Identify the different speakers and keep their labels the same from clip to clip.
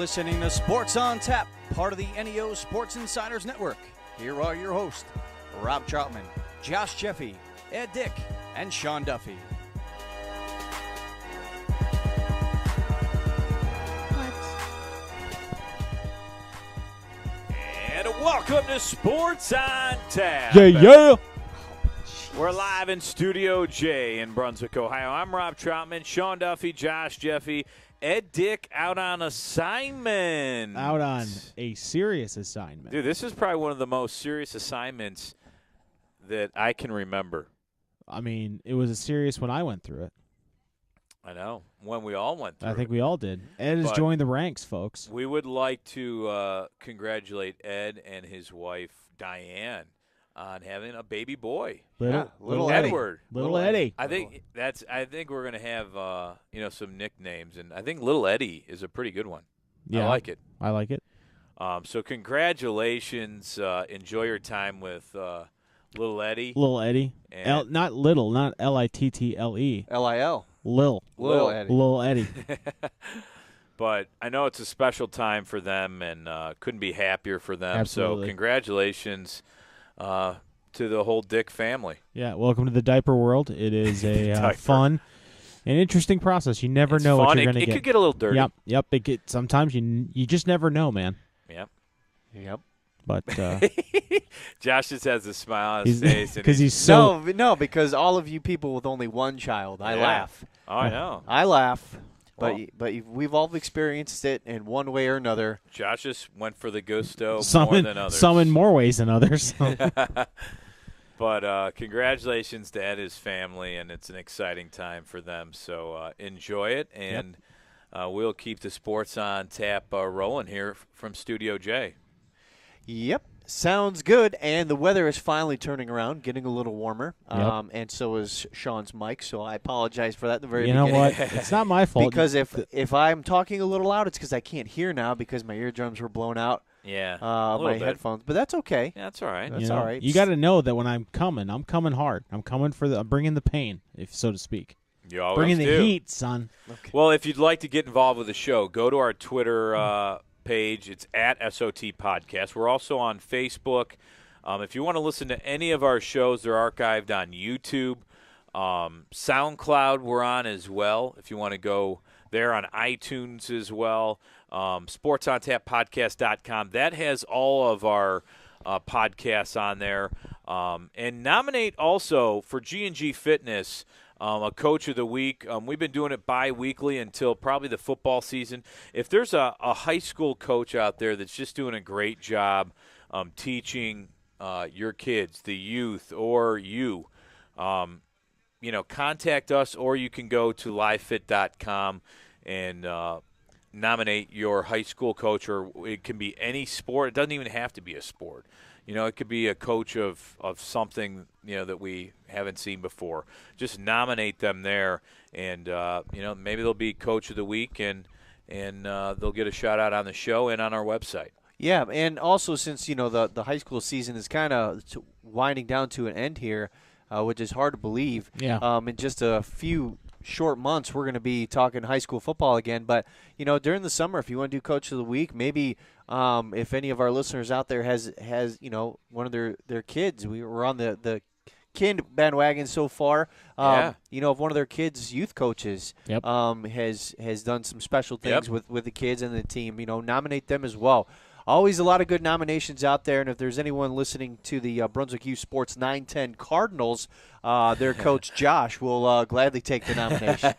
Speaker 1: listening to Sports on Tap, part of the NEO Sports Insiders Network. Here are your hosts, Rob Troutman, Josh Jeffy, Ed Dick, and Sean Duffy.
Speaker 2: And welcome to Sports on Tap.
Speaker 3: Yeah.
Speaker 2: We're live in Studio J in Brunswick, Ohio. I'm Rob Troutman, Sean Duffy, Josh Jeffy, Ed Dick out on assignment.
Speaker 3: Out on a serious assignment.
Speaker 2: Dude, this is probably one of the most serious assignments that I can remember.
Speaker 3: I mean, it was a serious when I went through it.
Speaker 2: I know, when we all went through
Speaker 3: I think
Speaker 2: it.
Speaker 3: we all did. Ed has
Speaker 2: But
Speaker 3: joined the ranks, folks.
Speaker 2: We would like to congratulate Ed and his wife, Diane, on having a baby boy.
Speaker 3: Little
Speaker 2: Edward.
Speaker 3: Little Eddie.
Speaker 2: I think we're gonna have some nicknames, and I think Little Eddie is a pretty good one.
Speaker 3: Yeah,
Speaker 2: I like it.
Speaker 3: I like it.
Speaker 2: So congratulations. Enjoy your time with Little Eddie.
Speaker 3: Little Eddie.
Speaker 2: And
Speaker 3: Not little, not Little.
Speaker 4: L-I-L.
Speaker 3: Lil.
Speaker 4: Lil Eddie.
Speaker 3: Little Eddie.
Speaker 2: But I know it's a special time for them, and couldn't be happier for them.
Speaker 3: Absolutely.
Speaker 2: So congratulations to the whole Dick family.
Speaker 3: Yeah, welcome to the diaper world. It is a
Speaker 2: Diaper.
Speaker 3: fun and interesting process. You never
Speaker 2: It's
Speaker 3: know
Speaker 2: fun.
Speaker 3: what you're going to
Speaker 2: It
Speaker 3: get.
Speaker 2: could get a little dirty.
Speaker 3: Yep. Sometimes you just never know, man.
Speaker 2: Yep.
Speaker 3: But
Speaker 2: Josh just has a smile on his face.
Speaker 3: because he's so
Speaker 4: No, because all of you people with only one child, I
Speaker 2: Yeah.
Speaker 4: laugh.
Speaker 2: Oh, I know.
Speaker 4: I laugh,
Speaker 2: Well-
Speaker 4: but we've all experienced it in one way or another.
Speaker 2: Josh just went for the gusto
Speaker 3: some
Speaker 2: more
Speaker 3: in,
Speaker 2: than others.
Speaker 3: some in more ways than others.
Speaker 2: But congratulations to Ed and his family, and it's an exciting time for them. So enjoy it, and we'll keep the Sports on Tap rolling here from Studio J.
Speaker 4: Yep, sounds good. And the weather is finally turning around, getting a little warmer.
Speaker 3: Yep.
Speaker 4: And so is Sean's mic. So I apologize for that at the very
Speaker 3: You know
Speaker 4: beginning.
Speaker 3: what? It's not my fault.
Speaker 4: Because if I'm talking a little loud, it's because I can't hear now because my eardrums were blown out.
Speaker 2: Yeah,
Speaker 4: My
Speaker 2: little bit.
Speaker 4: headphones, but that's okay.
Speaker 2: Yeah, that's all right.
Speaker 4: That's
Speaker 3: you know,
Speaker 4: all right.
Speaker 3: You got to know that when I'm coming hard. I'm coming I'm bringing the pain, if so to speak.
Speaker 2: You always
Speaker 3: Bringing the
Speaker 2: do.
Speaker 3: heat, son.
Speaker 2: Well, if you'd like to get involved with the show, go to our Twitter page. It's at SOT Podcast. We're also on Facebook. If you want to listen to any of our shows, they're archived on YouTube. SoundCloud we're on as well, if you want to go there, on iTunes as well. SportsOnTapPodcast.com. That has all of our podcasts on there. And nominate also for G&G Fitness a Coach of the Week. We've been doing it bi-weekly until probably the football season. If there's a high school coach out there that's just doing a great job teaching your kids, the youth, or you, contact us, or you can go to livefit.com and nominate your high school coach, or it can be any sport. It doesn't even have to be a sport. It could be a coach of something, that we haven't seen before. Just nominate them there, and, maybe they'll be Coach of the Week, and they'll get a shout-out on the show and on our website.
Speaker 4: Yeah, and also since, the high school season is kind of winding down to an end here, which is hard to believe.
Speaker 3: Yeah.
Speaker 4: In just a few short months, we're going to be talking high school football again. But, during the summer, if you want to do Coach of the Week, maybe if any of our listeners out there has one of their kids, we're on the kid bandwagon so far. If one of their kids' youth coaches
Speaker 3: Yep.
Speaker 4: has done some special things with the kids and the team, nominate them as well. Always a lot of good nominations out there, and if there's anyone listening to the Brunswick Youth Sports 910 Cardinals, their coach Josh will gladly take the nomination.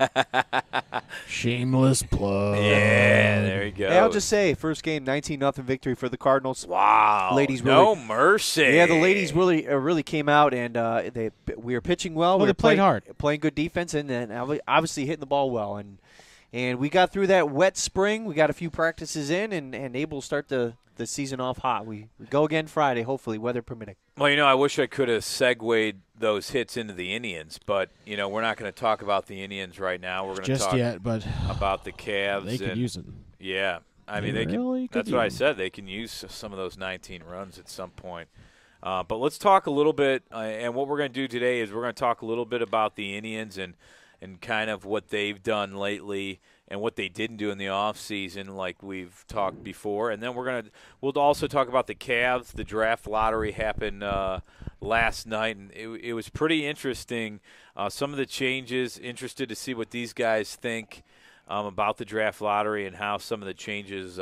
Speaker 3: Shameless plug.
Speaker 2: Yeah, there you go.
Speaker 4: Hey, I'll just say, first game, 19-0 victory for the Cardinals.
Speaker 2: Wow.
Speaker 4: Ladies
Speaker 2: no
Speaker 4: really,
Speaker 2: mercy.
Speaker 4: Yeah, the ladies really came out, and we were pitching well.
Speaker 3: Well,
Speaker 4: We
Speaker 3: they
Speaker 4: were
Speaker 3: played hard.
Speaker 4: playing good defense, and then obviously hitting the ball well. And we got through that wet spring. We got a few practices in, and able to start the season off hot. We go again Friday, hopefully, weather permitting.
Speaker 2: Well, I wish I could have segued those hits into the Indians, but, we're not going to talk about the Indians right now. We're going to talk
Speaker 3: but
Speaker 2: about the Cavs.
Speaker 3: they could use it.
Speaker 2: Yeah. I mean,
Speaker 3: They really could
Speaker 2: that's what I
Speaker 3: use it.
Speaker 2: said. They can use some of those 19 runs at some point. But let's talk a little bit, and what we're going to do today is we're going to talk a little bit about the Indians and and kind of what they've done lately and what they didn't do in the offseason like we've talked before. And then we'll also talk about the Cavs. The draft lottery happened last night, and it was pretty interesting. Some of the changes, interested to see what these guys think about the draft lottery and how some of the changes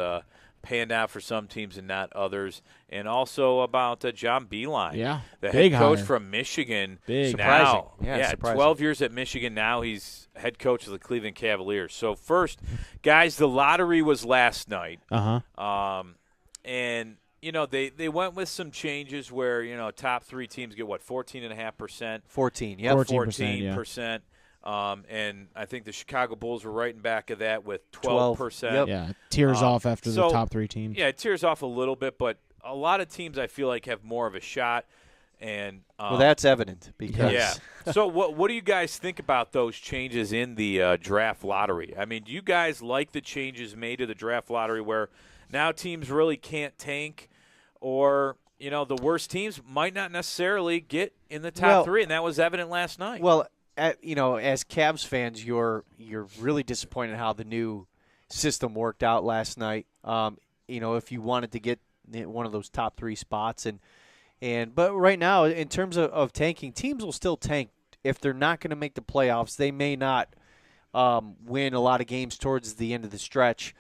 Speaker 2: panned out for some teams and not others. And also about John Beilein, the head coach from Michigan.
Speaker 4: Big.
Speaker 2: Now,
Speaker 4: surprising.
Speaker 2: 12 years at Michigan. Now he's head coach of the Cleveland Cavaliers. So first, guys, the lottery was last night. And you know, they went with some changes where, you know, top 3 teams get, 14.5%?
Speaker 4: 14, yeah.
Speaker 2: 14%. And I think the Chicago Bulls were right in back of that with 12%.
Speaker 4: Yep.
Speaker 3: Yeah, tears off after the top 3 teams.
Speaker 2: Yeah, it tears off a little bit, but a lot of teams I feel like have more of a shot. And
Speaker 4: well, that's evident because
Speaker 2: So what do you guys think about those changes in the draft lottery? I mean, do you guys like the changes made to the draft lottery where now teams really can't tank, or, you know, the worst teams might not necessarily get in the top 3, and that was evident last night?
Speaker 4: Well, you know, as Cavs fans, you're really disappointed how the new system worked out last night. You know, if you wanted to get one of those top 3 spots, but right now, in terms of tanking, teams will still tank if they're not going to make the playoffs. They may not win a lot of games towards the end of the stretch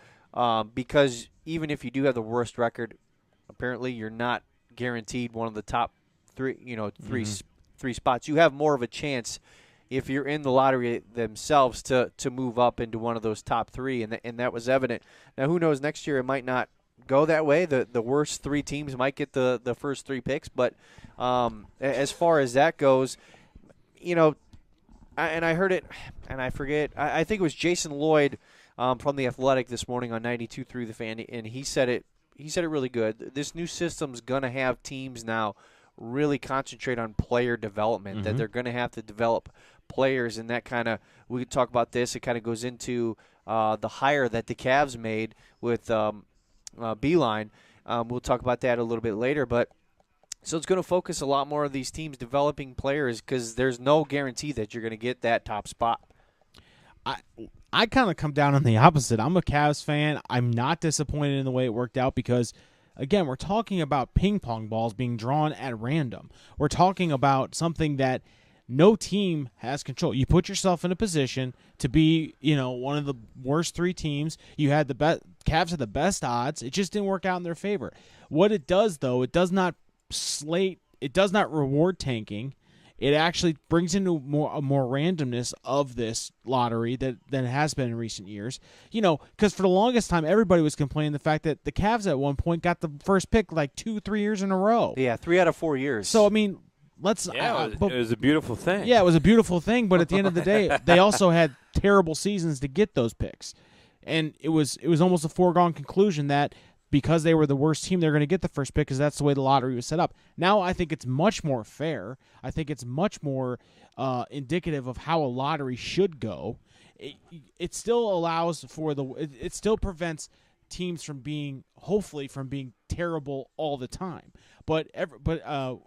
Speaker 4: because even if you do have the worst record, apparently you're not guaranteed one of the top 3. You know, three spots. You have more of a chance if you're in the lottery themselves to move up into one of those top 3, and that was evident. Now, who knows? Next year it might not go that way. The worst 3 teams might get the first 3 picks, but as far as that goes, you know, I heard it, and I forget. I think it was Jason Lloyd from The Athletic this morning on 92.3 The Fan, and he said it really good. This new system's going to have teams now really concentrate on player development, that they're going to have to develop players, and that kind of, we could talk about this, it kind of goes into the hire that the Cavs made with Beilein. We'll talk about that a little bit later, but so it's going to focus a lot more on these teams developing players because there's no guarantee that you're going to get that top spot.
Speaker 3: I kind of come down on the opposite. I'm a Cavs fan. I'm not disappointed in the way it worked out because, again, we're talking about ping pong balls being drawn at random. We're talking about something that no team has control. You put yourself in a position to be, you know, one of the worst 3 teams. You had the best. Cavs had the best odds. It just didn't work out in their favor. What it does, though, it does not reward tanking. It actually brings into a more randomness of this lottery than it has been in recent years. You know, because for the longest time, everybody was complaining the fact that the Cavs at one point got the first pick like 2-3 years in a row.
Speaker 4: Yeah, 3 out of 4 years.
Speaker 3: So, I mean, let's.
Speaker 2: It was a beautiful thing.
Speaker 3: Yeah, it was a beautiful thing, but at the end of the day, they also had terrible seasons to get those picks. And it was almost a foregone conclusion that because they were the worst team, they're going to get the first pick because that's the way the lottery was set up. Now I think it's much more fair. I think it's much more indicative of how a lottery should go. It still allows for it still prevents teams from being terrible all the time. But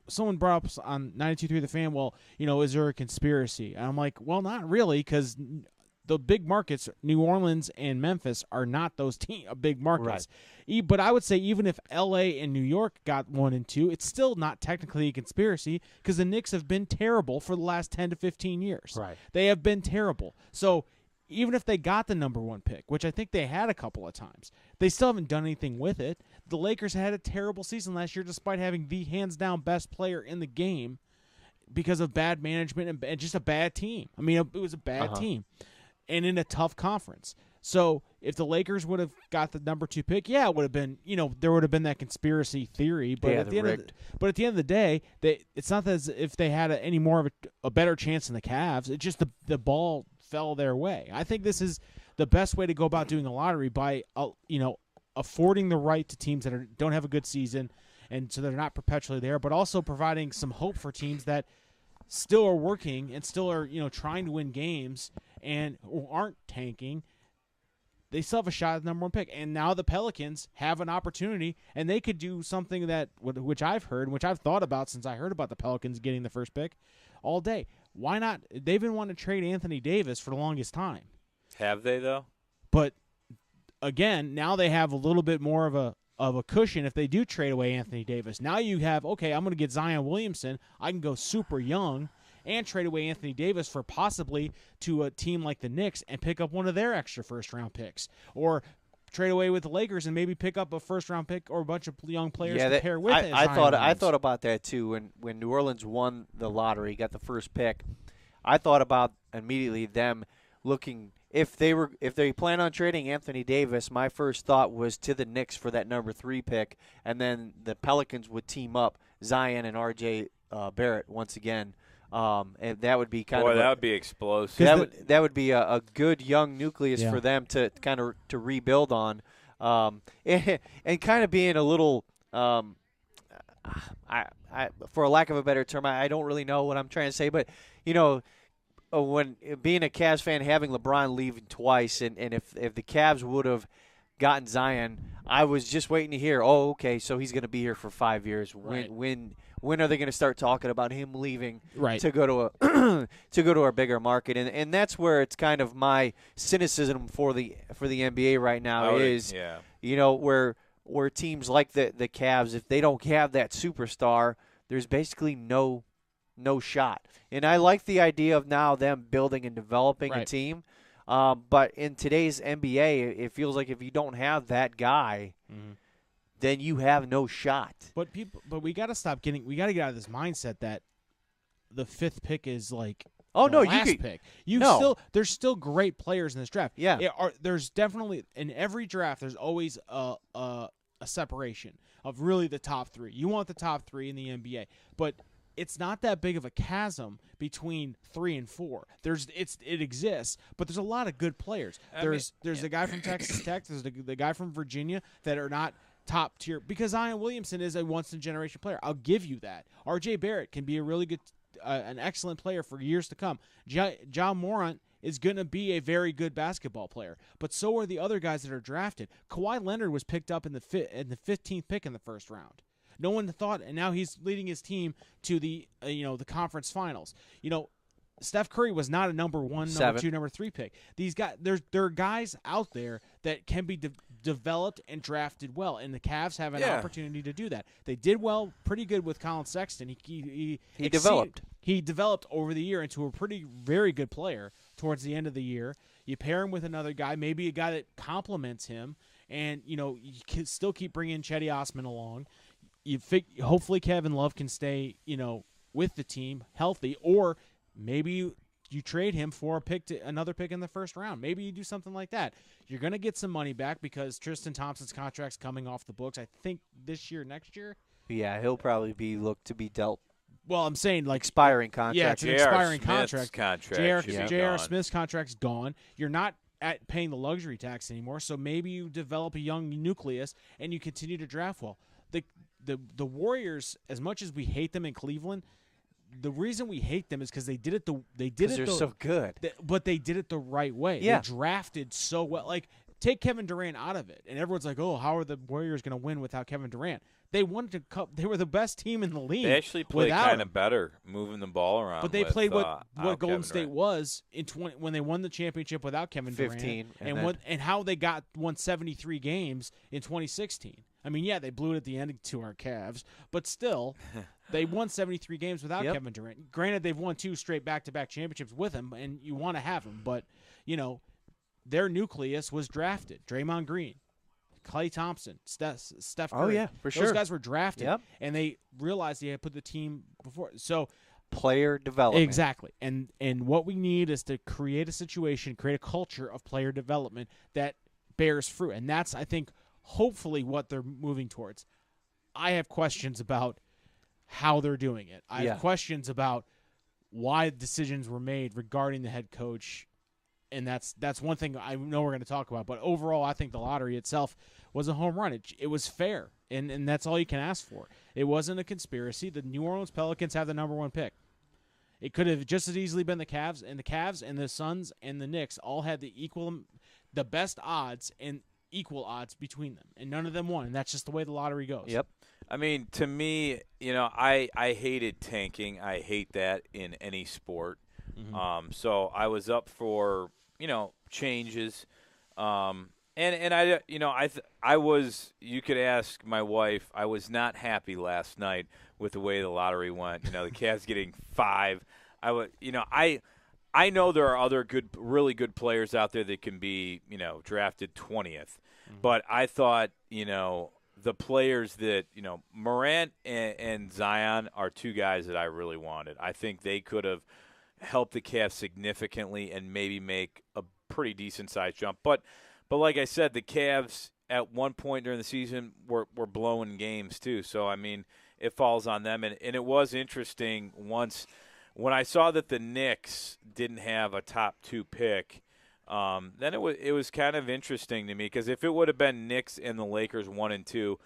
Speaker 3: someone brought up on 92.3 The Fan, well, you know, is there a conspiracy? And I'm like, well, not really, because the big markets, New Orleans and Memphis, are not those big markets. Right. But I would say even if L.A. and New York got 1 and 2, it's still not technically a conspiracy because the Knicks have been terrible for the last 10 to 15 years.
Speaker 4: Right.
Speaker 3: They have been terrible. So even if they got the number 1 pick, which I think they had a couple of times, they still haven't done anything with it. The Lakers had a terrible season last year despite having the hands-down best player in the game because of bad management and just a bad team. I mean, it was a bad team. And in a tough conference. So if the Lakers would have got the number 2 pick, yeah, it would have been, you know, there would have been that conspiracy theory. But at the end of the day, it's not as if they had any more of a better chance than the Cavs. It's just the ball fell their way. I think this is the best way to go about doing a lottery by, you know, affording the right to teams that don't have a good season, and so they're not perpetually there, but also providing some hope for teams that still are working and still are, you know, trying to win games and aren't tanking. They still have a shot at the number 1 pick. And now the Pelicans have an opportunity, and they could do something which I've heard, which I've thought about since I heard about the Pelicans getting the first pick all day. why not? They've been wanting to trade Anthony Davis for the longest time.
Speaker 2: Have they, though?
Speaker 3: But, again, now they have a little bit more of a cushion if they do trade away Anthony Davis. Now you have, okay, I'm going to get Zion Williamson. I can go super young and trade away Anthony Davis for possibly to a team like the Knicks and pick up one of their extra first-round picks. Or trade away with the Lakers and maybe pick up a first-round pick or a bunch of young players to pair with it.
Speaker 4: I thought about that too when New Orleans won the lottery, got the first pick. I thought about immediately them looking if they plan on trading Anthony Davis. My first thought was to the Knicks for that number 3 pick, and then the Pelicans would team up Zion and R.J. Barrett once again. And that would be that
Speaker 2: would be explosive.
Speaker 4: That would be a good young nucleus for them to kind of to rebuild on, and kind of being a little, I for a lack of a better term, I don't really know what I'm trying to say, but when being a Cavs fan, having LeBron leaving twice, and if the Cavs would have gotten Zion, I was just waiting to hear, oh, okay, so he's going to be here for 5 years.
Speaker 3: Right.
Speaker 4: When are they going to start talking about him leaving
Speaker 3: right.
Speaker 4: to go to a bigger market? And that's where it's kind of my cynicism for the NBA right now is, where teams like the Cavs, if they don't have that superstar, there's basically no shot. And I like the idea of now them building and developing a team. But in today's NBA, it feels like if you don't have that guy, then you have no shot.
Speaker 3: But we got to get out of this mindset that the 5th pick is like last pick. There's still great players in this draft.
Speaker 4: Yeah.
Speaker 3: There's definitely in every draft there's always a separation of really the top 3. You want the top 3 in the NBA, but it's not that big of a chasm between 3 and 4. It exists, but there's a lot of good players. There's the guy from Texas Tech, there's the guy from Virginia that are not top tier, because Zion Williamson is a once-in-a-generation player. I'll give you that. R.J. Barrett can be a really good, an excellent player for years to come. Ja Morant is going to be a very good basketball player, but so are the other guys that are drafted. Kawhi Leonard was picked up in the 15th pick in the first round. No one thought, and now he's leading his team to the the conference finals. Steph Curry was not a number 1, number 2, number 3 pick. These guys, there are guys out there that can be developed and drafted well, and the Cavs have an opportunity to do that. They did pretty good with Colin Sexton. He developed. He developed over the year into a very good player towards the end of the year. You pair him with another guy, maybe a guy that complements him, and you can still keep bringing Cedi Osman along. Hopefully Kevin Love can stay, with the team healthy, or maybe you trade him for another pick in the first round. Maybe you do something like that. You're going to get some money back because Tristan Thompson's contract's coming off the books, I think this year, next year.
Speaker 4: Yeah, he'll probably be looked to be dealt.
Speaker 3: Well, I'm saying like
Speaker 4: expiring contract.
Speaker 3: Yeah, it's an expiring contract.
Speaker 2: J.R.
Speaker 3: Smith's contract's gone. You're not paying the luxury tax anymore, so maybe you develop a young nucleus and you continue to draft well. The Warriors, as much as we hate them in Cleveland, the reason we hate them is because they did it.
Speaker 4: They're so good,
Speaker 3: but they did it the right way.
Speaker 4: Yeah.
Speaker 3: They drafted so well. Like, take Kevin Durant out of it, and everyone's like, "Oh, how are the Warriors going to win without Kevin Durant?" They wanted to cup. They were the best team in the league.
Speaker 2: They actually played kind of better, moving the ball around.
Speaker 3: But they played what Golden
Speaker 2: Kevin
Speaker 3: State
Speaker 2: Durant.
Speaker 3: was in when they won the championship without Kevin
Speaker 4: 15,
Speaker 3: Durant, and how they won 73 games in 2016. I mean, yeah, they blew it at the end to our Cavs, but still, they won 73 games without Kevin Durant. Granted, they've won 2 straight back-to-back championships with him, and you want to have him, but their nucleus was drafted. Draymond Green, Klay Thompson, Steph Curry.
Speaker 4: Oh, yeah, for sure.
Speaker 3: Those guys were drafted, and they realized they had put the team before. So
Speaker 4: player development.
Speaker 3: Exactly. And what we need is to create a situation, create a culture of player development that bears fruit. And that's, I think, hopefully what they're moving towards. I have questions about how they're doing it. I have questions about why decisions were made regarding the head coach. And that's one thing I know we're going to talk about. But overall, I think the lottery itself was a home run. It was fair, and that's all you can ask for. It wasn't a conspiracy. The New Orleans Pelicans have the number 1 pick. It could have just as easily been the Cavs and the Suns and the Knicks all had the best odds and equal odds between them, and none of them won. And that's just the way the lottery goes.
Speaker 4: Yep.
Speaker 2: I mean, to me, I hated tanking. I hate that in any sport. So I was up for, changes. And I was, you could ask my wife, I was not happy last night with the way the lottery went. The Cavs getting 5. I know there are other really good players out there that can be, drafted 20th. But I thought, the players that, Morant and Zion are 2 guys that I really wanted. I think they could have helped the Cavs significantly and maybe make a pretty decent-sized jump. But like I said, the Cavs at one point during the season were blowing games too. So, I mean, it falls on them. And it was interesting when I saw that the Knicks didn't have a top 2 pick, then it was kind of interesting to me because if it would have been Knicks and the Lakers 1 and 2,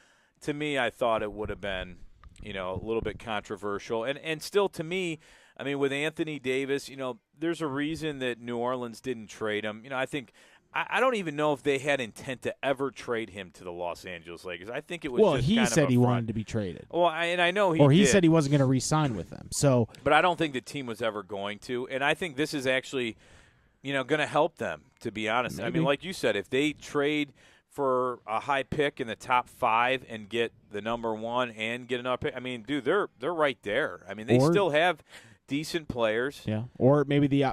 Speaker 2: to me I thought it would have been, a little bit controversial. And still to me, I mean, with Anthony Davis, there's a reason that New Orleans didn't trade him. I don't even know if they had intent to ever trade him to the Los Angeles Lakers. I think it was just
Speaker 3: he
Speaker 2: kind
Speaker 3: said
Speaker 2: of
Speaker 3: he
Speaker 2: front.
Speaker 3: wanted to be traded.
Speaker 2: Well, and I know
Speaker 3: he
Speaker 2: did.
Speaker 3: said he wasn't going to re-sign with them. So,
Speaker 2: but I don't think the team was ever going to. And I think this is actually, going to help them, to be honest.
Speaker 3: Maybe.
Speaker 2: I mean, like you said, if they trade for a high pick in the top 5 and get the number 1 and get another pick, I mean, dude, they're right there. I mean, they still have decent players.
Speaker 3: Yeah, or maybe the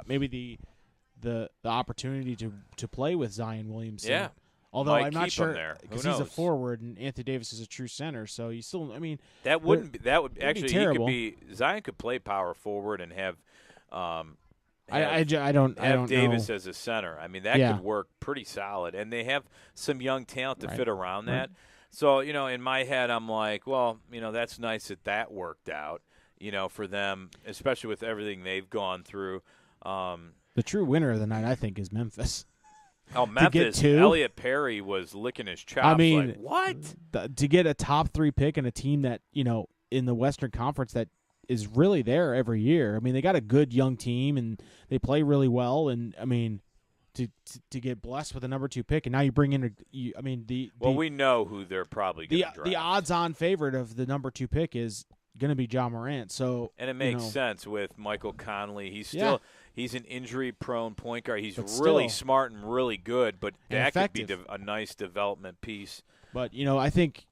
Speaker 3: opportunity to play with Zion Williamson.
Speaker 2: Yeah.
Speaker 3: Although
Speaker 2: Might
Speaker 3: I'm not
Speaker 2: keep
Speaker 3: sure
Speaker 2: him there. Who
Speaker 3: because he's a
Speaker 2: knows?
Speaker 3: forward and Anthony Davis is a true center, so you still. I mean,
Speaker 2: that would actually
Speaker 3: terrible.
Speaker 2: Zion could play power forward and have.
Speaker 3: I don't
Speaker 2: Davis
Speaker 3: know.
Speaker 2: as a center. I mean, that could work pretty solid, and they have some young talent to fit around that. So in my head, I'm like, well, that's nice that worked out. For them, especially with everything they've gone through.
Speaker 3: The true winner of the night, I think, is Memphis.
Speaker 2: Oh, Memphis! Elliot Perry was licking his chops.
Speaker 3: I mean,
Speaker 2: like, what?
Speaker 3: To get a top 3 pick and a team that in the Western Conference that is really there every year. I mean, they got a good young team and they play really well. And I mean, to get blessed with a number 2 pick, and now you bring in
Speaker 2: we know who they're probably going to draft.
Speaker 3: The odds-on favorite of the number 2 pick is going to be Ja Morant. So
Speaker 2: and it makes sense with Michael Conley. He's an injury-prone point guard. He's really smart and really good, but that
Speaker 3: effective.
Speaker 2: could be a nice development piece.
Speaker 3: But I think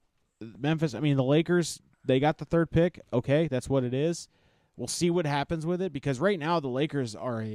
Speaker 3: Memphis. I mean, the Lakers. They got the 3rd pick. Okay, that's what it is. We'll see what happens with it because right now the Lakers are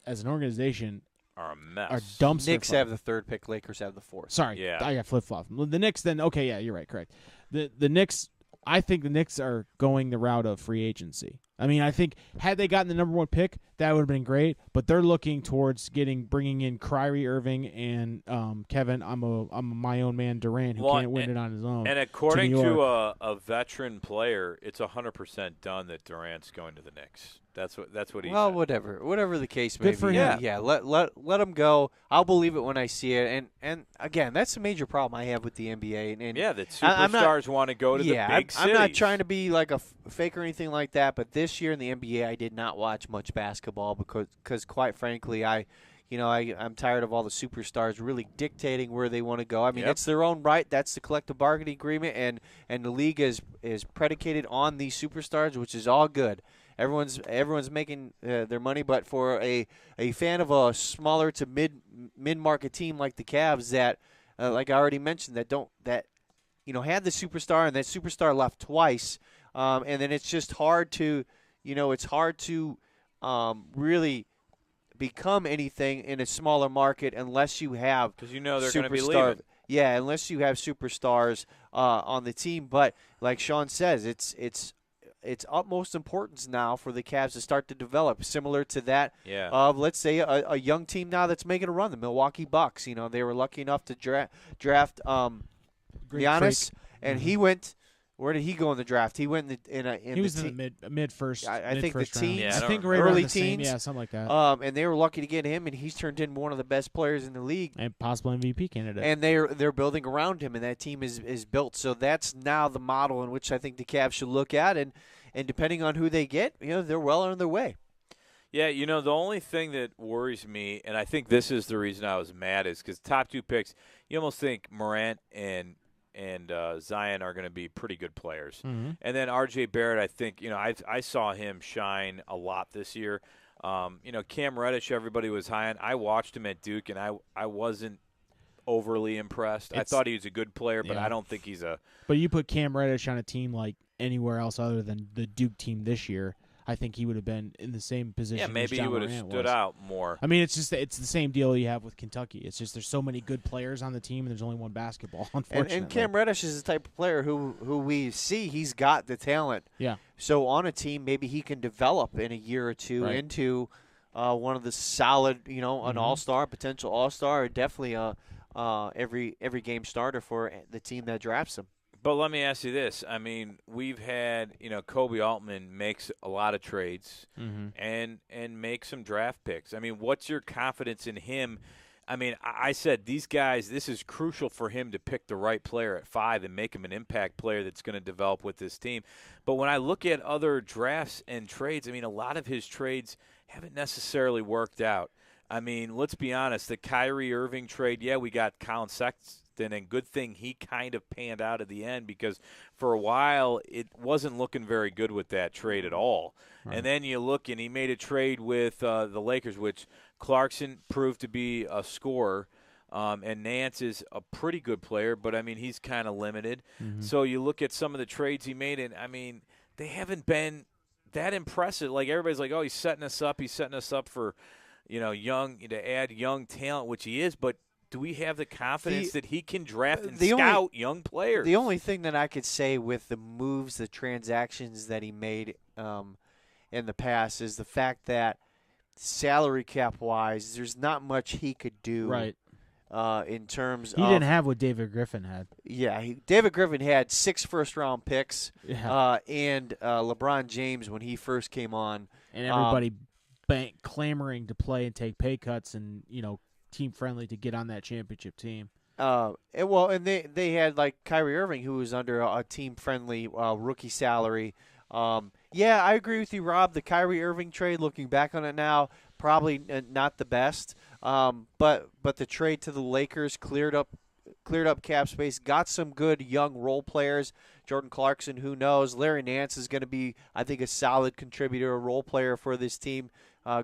Speaker 3: as an organization
Speaker 2: are a mess.
Speaker 3: Are dumpster.
Speaker 4: Knicks have the 3rd pick. Lakers have the 4th.
Speaker 3: Sorry, I got flip-flopped. The Knicks then. Okay, yeah, you're right. Correct. The Knicks. I think the Knicks are going the route of free agency. I mean, I think had they gotten the number 1 pick, that would have been great. But they're looking towards bringing in Kyrie Irving and Kevin. I'm a my own man Durant who can't win it on his own.
Speaker 2: And according to a veteran player, it's 100% done that Durant's going to the Knicks. That's what he said.
Speaker 4: Well, whatever the case may be.
Speaker 3: Good for him.
Speaker 4: Yeah, let him go. I'll believe it when I see it. And again, that's a major problem I have with the NBA. And
Speaker 2: that superstars want to go to the big cities.
Speaker 4: I'm not trying to be like a fake or anything like that, but this year in the NBA, I did not watch much basketball because quite frankly, I'm tired of all the superstars really dictating where they want to go. I mean, it's their own right. That's the collective bargaining agreement, and the league is predicated on these superstars, which is all good. Everyone's making their money, but for a fan of a smaller to mid-market team like the Cavs that, like I already mentioned, had the superstar and that superstar left twice, and then it's just hard to, really become anything in a smaller market unless you have
Speaker 2: because they're going to be leaving.
Speaker 4: Yeah, unless you have superstars on the team. But like Sean says, it's utmost importance now for the Cavs to start to develop, similar to that of, let's say, a young team now that's making a run, the Milwaukee Bucks. They were lucky enough to draft Giannis, and he went. Where did he go in the draft? He went
Speaker 3: he was in the mid first.
Speaker 4: I think the teens,
Speaker 3: I think right
Speaker 4: early
Speaker 3: teens,
Speaker 4: teens,
Speaker 3: something like that.
Speaker 4: And they were lucky to get him, and he's turned into one of the best players in the league
Speaker 3: and possible MVP candidate.
Speaker 4: And they're building around him, and that team is built. So that's now the model in which I think the Cavs should look at, and depending on who they get, they're well on their way.
Speaker 2: Yeah, the only thing that worries me, and I think this is the reason I was mad, is because top 2 picks, you almost think Morant and and Zion are going to be pretty good players.
Speaker 3: Mm-hmm.
Speaker 2: And then R.J. Barrett, I think, I saw him shine a lot this year. Cam Reddish, everybody was high on. I watched him at Duke, and I wasn't overly impressed. I thought he was a good player, but I don't think he's a –
Speaker 3: But you put Cam Reddish on a team like anywhere else other than the Duke team this year, I think he would have been in the same position.
Speaker 2: Yeah, maybe
Speaker 3: as
Speaker 2: he would have stood out more.
Speaker 3: I mean, it's the same deal you have with Kentucky. It's just there's so many good players on the team, and there's only one basketball. Unfortunately,
Speaker 4: and Cam Reddish is the type of player who we see he's got the talent.
Speaker 3: Yeah.
Speaker 4: So on a team, maybe he can develop in a year or two into one of the solid, an all-star, potential all-star, or definitely every game starter for the team that drafts him.
Speaker 2: But let me ask you this. I mean, we've had, Kobe Altman makes a lot of trades and make some draft picks. I mean, what's your confidence in him? I mean, I said these guys, this is crucial for him to pick the right player at 5 and make him an impact player that's going to develop with this team. But when I look at other drafts and trades, I mean, a lot of his trades haven't necessarily worked out. I mean, let's be honest, the Kyrie Irving trade, we got Colin Sexton, and good thing he kind of panned out at the end because for a while it wasn't looking very good with that trade at all. Right. And then you look, and he made a trade with the Lakers, which Clarkson proved to be a scorer, and Nance is a pretty good player, but, I mean, he's kind of limited. Mm-hmm. So you look at some of the trades he made, and, I mean, they haven't been that impressive. Like, everybody's like, oh, he's setting us up for – to add young talent, which he is, but do we have the confidence that he can draft and scout young players?
Speaker 4: The only thing that I could say with the moves, the transactions that he made in the past is the fact that salary cap-wise, there's not much he could do.
Speaker 3: Right.
Speaker 4: In terms
Speaker 3: he didn't have what David Griffin had.
Speaker 4: Yeah, David Griffin had 6 first-round picks,
Speaker 3: yeah.
Speaker 4: And LeBron James when he first came on.
Speaker 3: And everybody clamoring to play and take pay cuts and, team friendly to get on that championship team.
Speaker 4: And they had like Kyrie Irving, who was under a team friendly rookie salary. I agree with you, Rob. The Kyrie Irving trade, looking back on it now, probably not the best. But the trade to the Lakers cleared up cap space, got some good young role players. Jordan Clarkson, who knows? Larry Nance is going to be, I think, a solid contributor, a role player for this team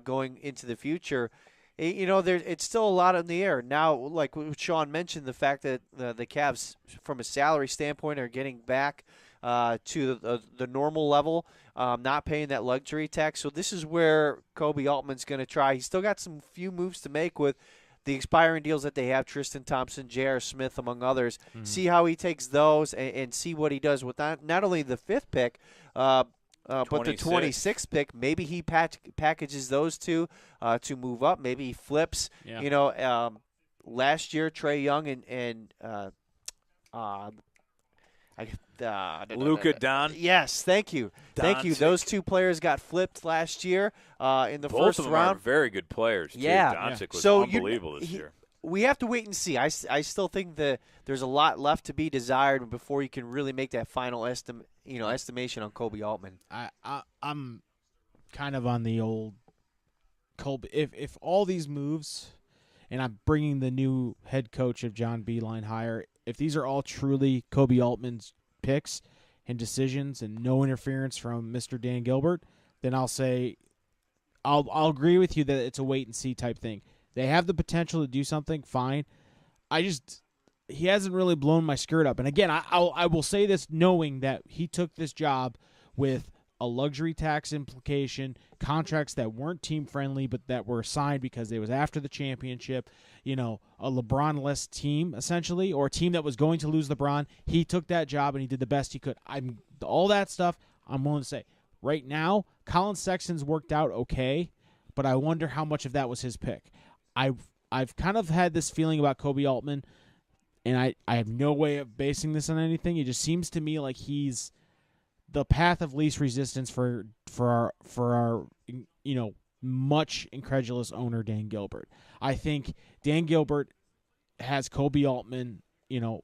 Speaker 4: going into the future. It's still a lot in the air. Now, like Sean mentioned, the fact that the Cavs, from a salary standpoint, are getting back to the normal level, not paying that luxury tax. So this is where Kobe Altman's going to try. He's still got some few moves to make with the expiring deals that they have, Tristan Thompson, J.R. Smith, among others. Mm-hmm. See how he takes those and see what he does with not only the 5th pick, but the 26th pick. Maybe he packages those two to move up. Maybe he flips. Yeah. Last year, Trae Young and
Speaker 2: Luka Don.
Speaker 4: Yes, thank you. Thank you. Those 2 players got flipped last year in the
Speaker 2: Both
Speaker 4: first
Speaker 2: of them
Speaker 4: round.
Speaker 2: Are very good players, too.
Speaker 4: Yeah.
Speaker 2: Doncic was
Speaker 4: so
Speaker 2: unbelievable this year.
Speaker 4: We have to wait and see. I still think that there's a lot left to be desired before you can really make that final estimation on Kobe Altman.
Speaker 3: I'm kind of on the old Kobe. If all these moves, and I'm bringing the new head coach of John Beilein hire, if these are all truly Kobe Altman's picks and decisions and no interference from Mr. Dan Gilbert, then I'll say I'll agree with you that it's a wait and see type thing. They have the potential to do something, fine. He hasn't really blown my skirt up. And again, I will say this knowing that he took this job with a luxury tax implication, contracts that weren't team friendly but that were signed because it was after the championship, a LeBron-less team essentially, or a team that was going to lose LeBron. He took that job and he did the best he could. All that stuff I'm willing to say. Right now, Colin Sexton's worked out okay, but I wonder how much of that was his pick. I've kind of had this feeling about Kobe Altman, and I have no way of basing this on anything. It just seems to me like he's the path of least resistance for our much incredulous owner Dan Gilbert. I think Dan Gilbert has Kobe Altman,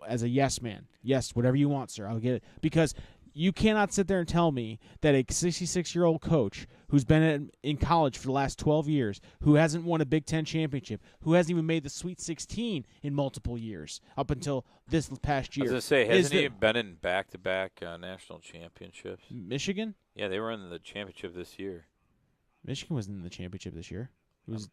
Speaker 3: as a yes man. Yes, whatever you want, sir. I'll get it. Because you cannot sit there and tell me that a 66-year-old coach who's been in college for the last 12 years, who hasn't won a Big Ten championship, who hasn't even made the Sweet 16 in multiple years up until this past year.
Speaker 2: I was going to say, hasn't he been in back-to-back national championships?
Speaker 3: Michigan?
Speaker 2: Yeah, they were in the championship this year.
Speaker 3: Michigan was in the championship this year. It was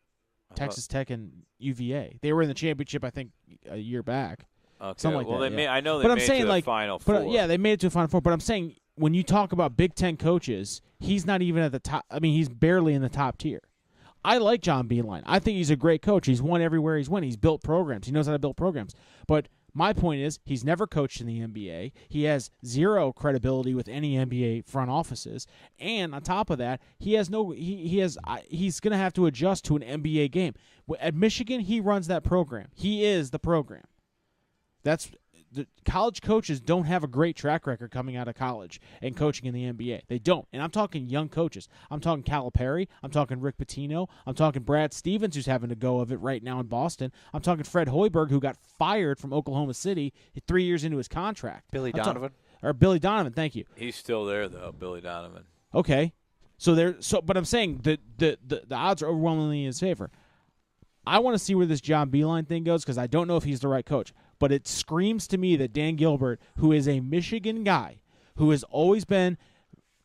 Speaker 3: Texas Tech and UVA. They were in the championship, I think, a year back.
Speaker 2: Okay.
Speaker 3: Something like
Speaker 2: well,
Speaker 3: that.
Speaker 2: I know they made it to the Final Four.
Speaker 3: Yeah, they made it to the Final Four. But I'm saying when you talk about Big Ten coaches, he's not even at the top. I mean, he's barely in the top tier. I like John Beeline. I think he's a great coach. He's won everywhere he's won. He's built programs. He knows how to build programs. But my point is, he's never coached in the NBA. He has zero credibility with any NBA front offices. And on top of that, he's going to have to adjust to an NBA game. At Michigan, he runs that program. He is the program. The college coaches don't have a great track record coming out of college and coaching in the NBA. They don't. And I'm talking young coaches. I'm talking Calipari. I'm talking Rick Pitino. I'm talking Brad Stevens, who's having a go of it right now in Boston. I'm talking Fred Hoiberg, who got fired from Oklahoma City 3 years into his contract.
Speaker 4: Billy Donovan.
Speaker 3: Billy Donovan, thank you.
Speaker 2: He's still there, though, Billy Donovan.
Speaker 3: Okay. But I'm saying the odds are overwhelmingly in his favor. I want to see where this John Beeline thing goes because I don't know if he's the right coach. But it screams to me that Dan Gilbert, who is a Michigan guy, who has always had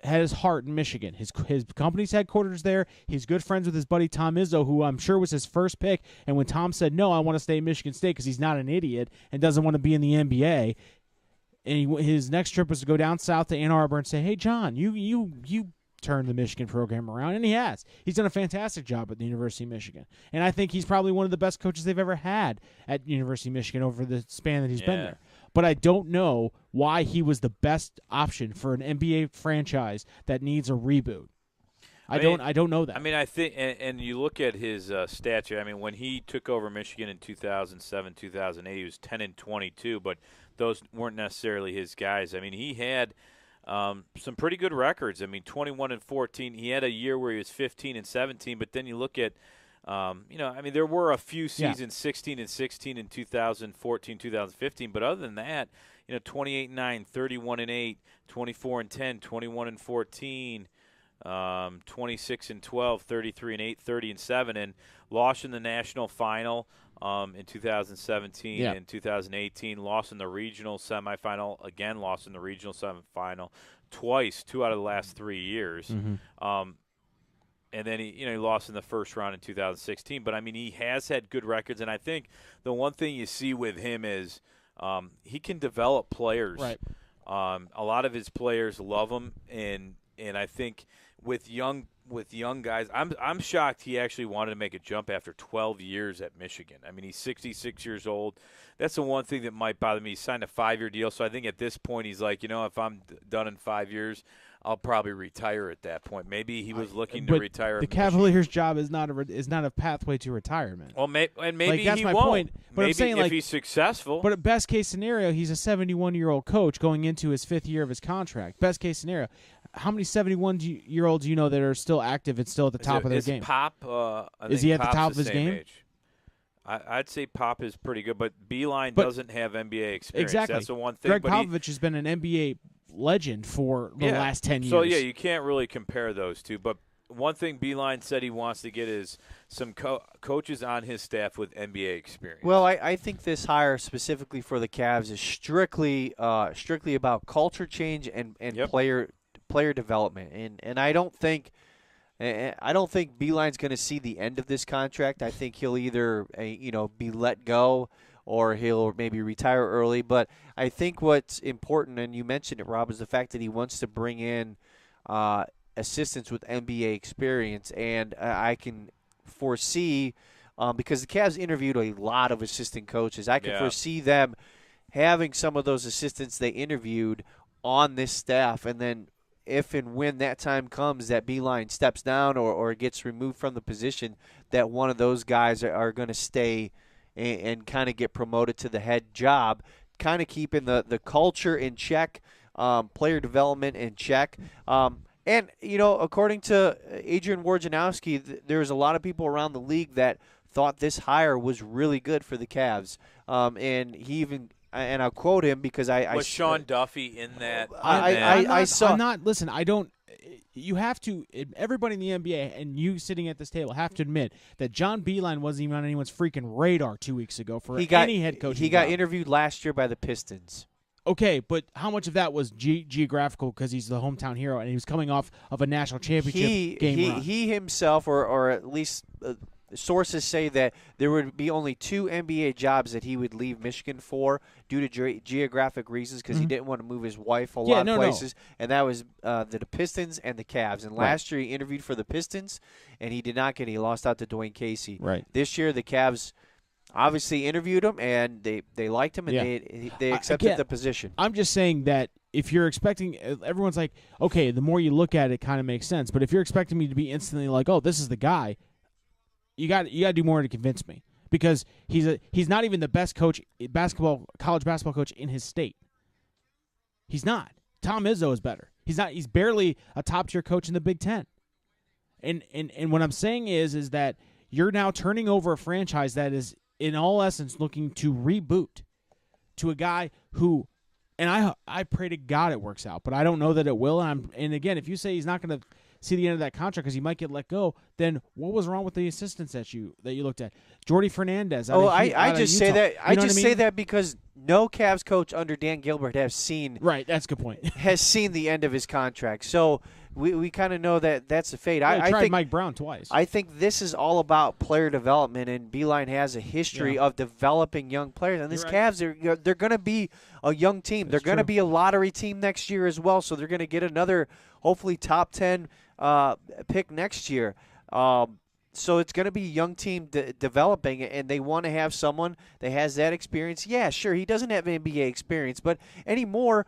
Speaker 3: his heart in Michigan. His company's headquarters there. He's good friends with his buddy Tom Izzo, who I'm sure was his first pick. And when Tom said, no, I want to stay at Michigan State because he's not an idiot and doesn't want to be in the NBA, and his next trip was to go down south to Ann Arbor and say, hey, John, you turn the Michigan program around, and he has. He's done a fantastic job at the University of Michigan, and I think he's probably one of the best coaches they've ever had at University of Michigan over the span that he's been there. But I don't know why he was the best option for an NBA franchise that needs a reboot. I don't know that.
Speaker 2: I mean, I think, and you look at his stats here. I mean, when he took over Michigan in 2007, 2008, he was 10-22, but those weren't necessarily his guys. I mean, he had some pretty good records. I mean, 21-14. He had a year where he was 15-17, but then you look at, I mean, there were a few seasons, 16-16 in 2014, 2015, but other than that, 28-9, 31-8, 24-10, 21-14, 26-12, 33-8, 30-7, and lost in the national final in 2017 and 2018, lost in the regional semifinal, again lost in the regional semifinal twice, 2 out of the last 3 years. Mm-hmm. And then he lost in the first round in 2016. But I mean, he has had good records, and I think the one thing you see with him is he can develop players.
Speaker 3: Right.
Speaker 2: A lot of his players love him, and I think with young guys, I'm shocked he actually wanted to make a jump after 12 years at Michigan. I mean, he's 66 years old. That's the one thing that might bother me. He signed a 5-year deal, so I think at this point he's like, if I'm done in 5 years, I'll probably retire at that point. Maybe he was looking to retire.
Speaker 3: The Cavaliers' job is not a pathway to retirement.
Speaker 2: Well, maybe
Speaker 3: that's
Speaker 2: he
Speaker 3: my
Speaker 2: won't.
Speaker 3: point. But
Speaker 2: maybe
Speaker 3: I'm saying,
Speaker 2: if he's successful.
Speaker 3: But at best case scenario, he's a 71-year-old coach going into his 5th year of his contract. Best case scenario. How many 71-year-olds do you know that are still active and still at the top of their game?
Speaker 2: Is
Speaker 3: he at the
Speaker 2: Pop's
Speaker 3: top of his game?
Speaker 2: Age. I'd say Pop is pretty good, but Beeline doesn't have NBA experience.
Speaker 3: Exactly.
Speaker 2: That's the one thing.
Speaker 3: Greg Popovich has been an NBA legend for the last 10 years.
Speaker 2: So, you can't really compare those two. But one thing Beeline said he wants to get is some coaches on his staff with NBA experience.
Speaker 4: Well, I think this hire specifically for the Cavs is strictly about culture change and player development. And I don't think Beeline's going to see the end of this contract. I think he'll either be let go or he'll maybe retire early. But I think what's important, and you mentioned it, Rob, is the fact that he wants to bring in assistants with NBA experience. And I can foresee, because the Cavs interviewed a lot of assistant coaches, I can foresee them having some of those assistants they interviewed on this staff. And then if and when that time comes that Beeline steps down or gets removed from the position, that one of those guys are going to stay and kind of get promoted to the head job, kind of keeping the culture in check, player development in check. And, according to Adrian Wojnarowski, there's a lot of people around the league that thought this hire was really good for the Cavs. And he even and I'll quote him because
Speaker 2: was Sean Duffy in that?
Speaker 4: I saw.
Speaker 3: I'm not. Listen, I don't. You have to. Everybody in the NBA and you sitting at this table have to admit that John Beilein wasn't even on anyone's freaking radar 2 weeks ago for any head coach.
Speaker 4: He got interviewed last year by the Pistons.
Speaker 3: Okay, but how much of that was geographical because he's the hometown hero and he was coming off of a national championship game run?
Speaker 4: He himself, or at least sources say that there would be only 2 NBA jobs that he would leave Michigan for due to geographic reasons because he didn't want to move his wife a lot of places, and that was the Pistons and the Cavs. And last year he interviewed for the Pistons, and he did not get it. He lost out to Dwayne Casey.
Speaker 3: Right.
Speaker 4: This year the Cavs obviously interviewed him, and they liked him, and they accepted the position.
Speaker 3: I'm just saying that if you're expecting – everyone's like, okay, the more you look at it, it kind of makes sense. But if you're expecting me to be instantly like, oh, this is the guy – You got to do more to convince me because he's not even the best college basketball coach in his state. He's not. Tom Izzo is better. He's not. He's barely a top tier coach in the Big Ten. And what I'm saying is that you're now turning over a franchise that is in all essence looking to reboot to a guy who, and I pray to God it works out, but I don't know that it will. And again, if you say he's not going to see the end of that contract because he might get let go, then what was wrong with the assistants that you looked at? Jordy Fernandez.
Speaker 4: I just say that. I just say that because no Cavs coach under Dan Gilbert has seen.
Speaker 3: Right, that's a good point.
Speaker 4: has seen the end of his contract, so we kind of know that that's a fate.
Speaker 3: I tried Mike Brown twice.
Speaker 4: I think this is all about player development, and Beilein has a history of developing young players. And these Cavs, they're going to be a young team. They're going to be a lottery team next year as well, so they're going to get another hopefully top 10 pick next year. So it's going to be a young team developing, and they want to have someone that has that experience. Yeah, sure, he doesn't have NBA experience, but anymore,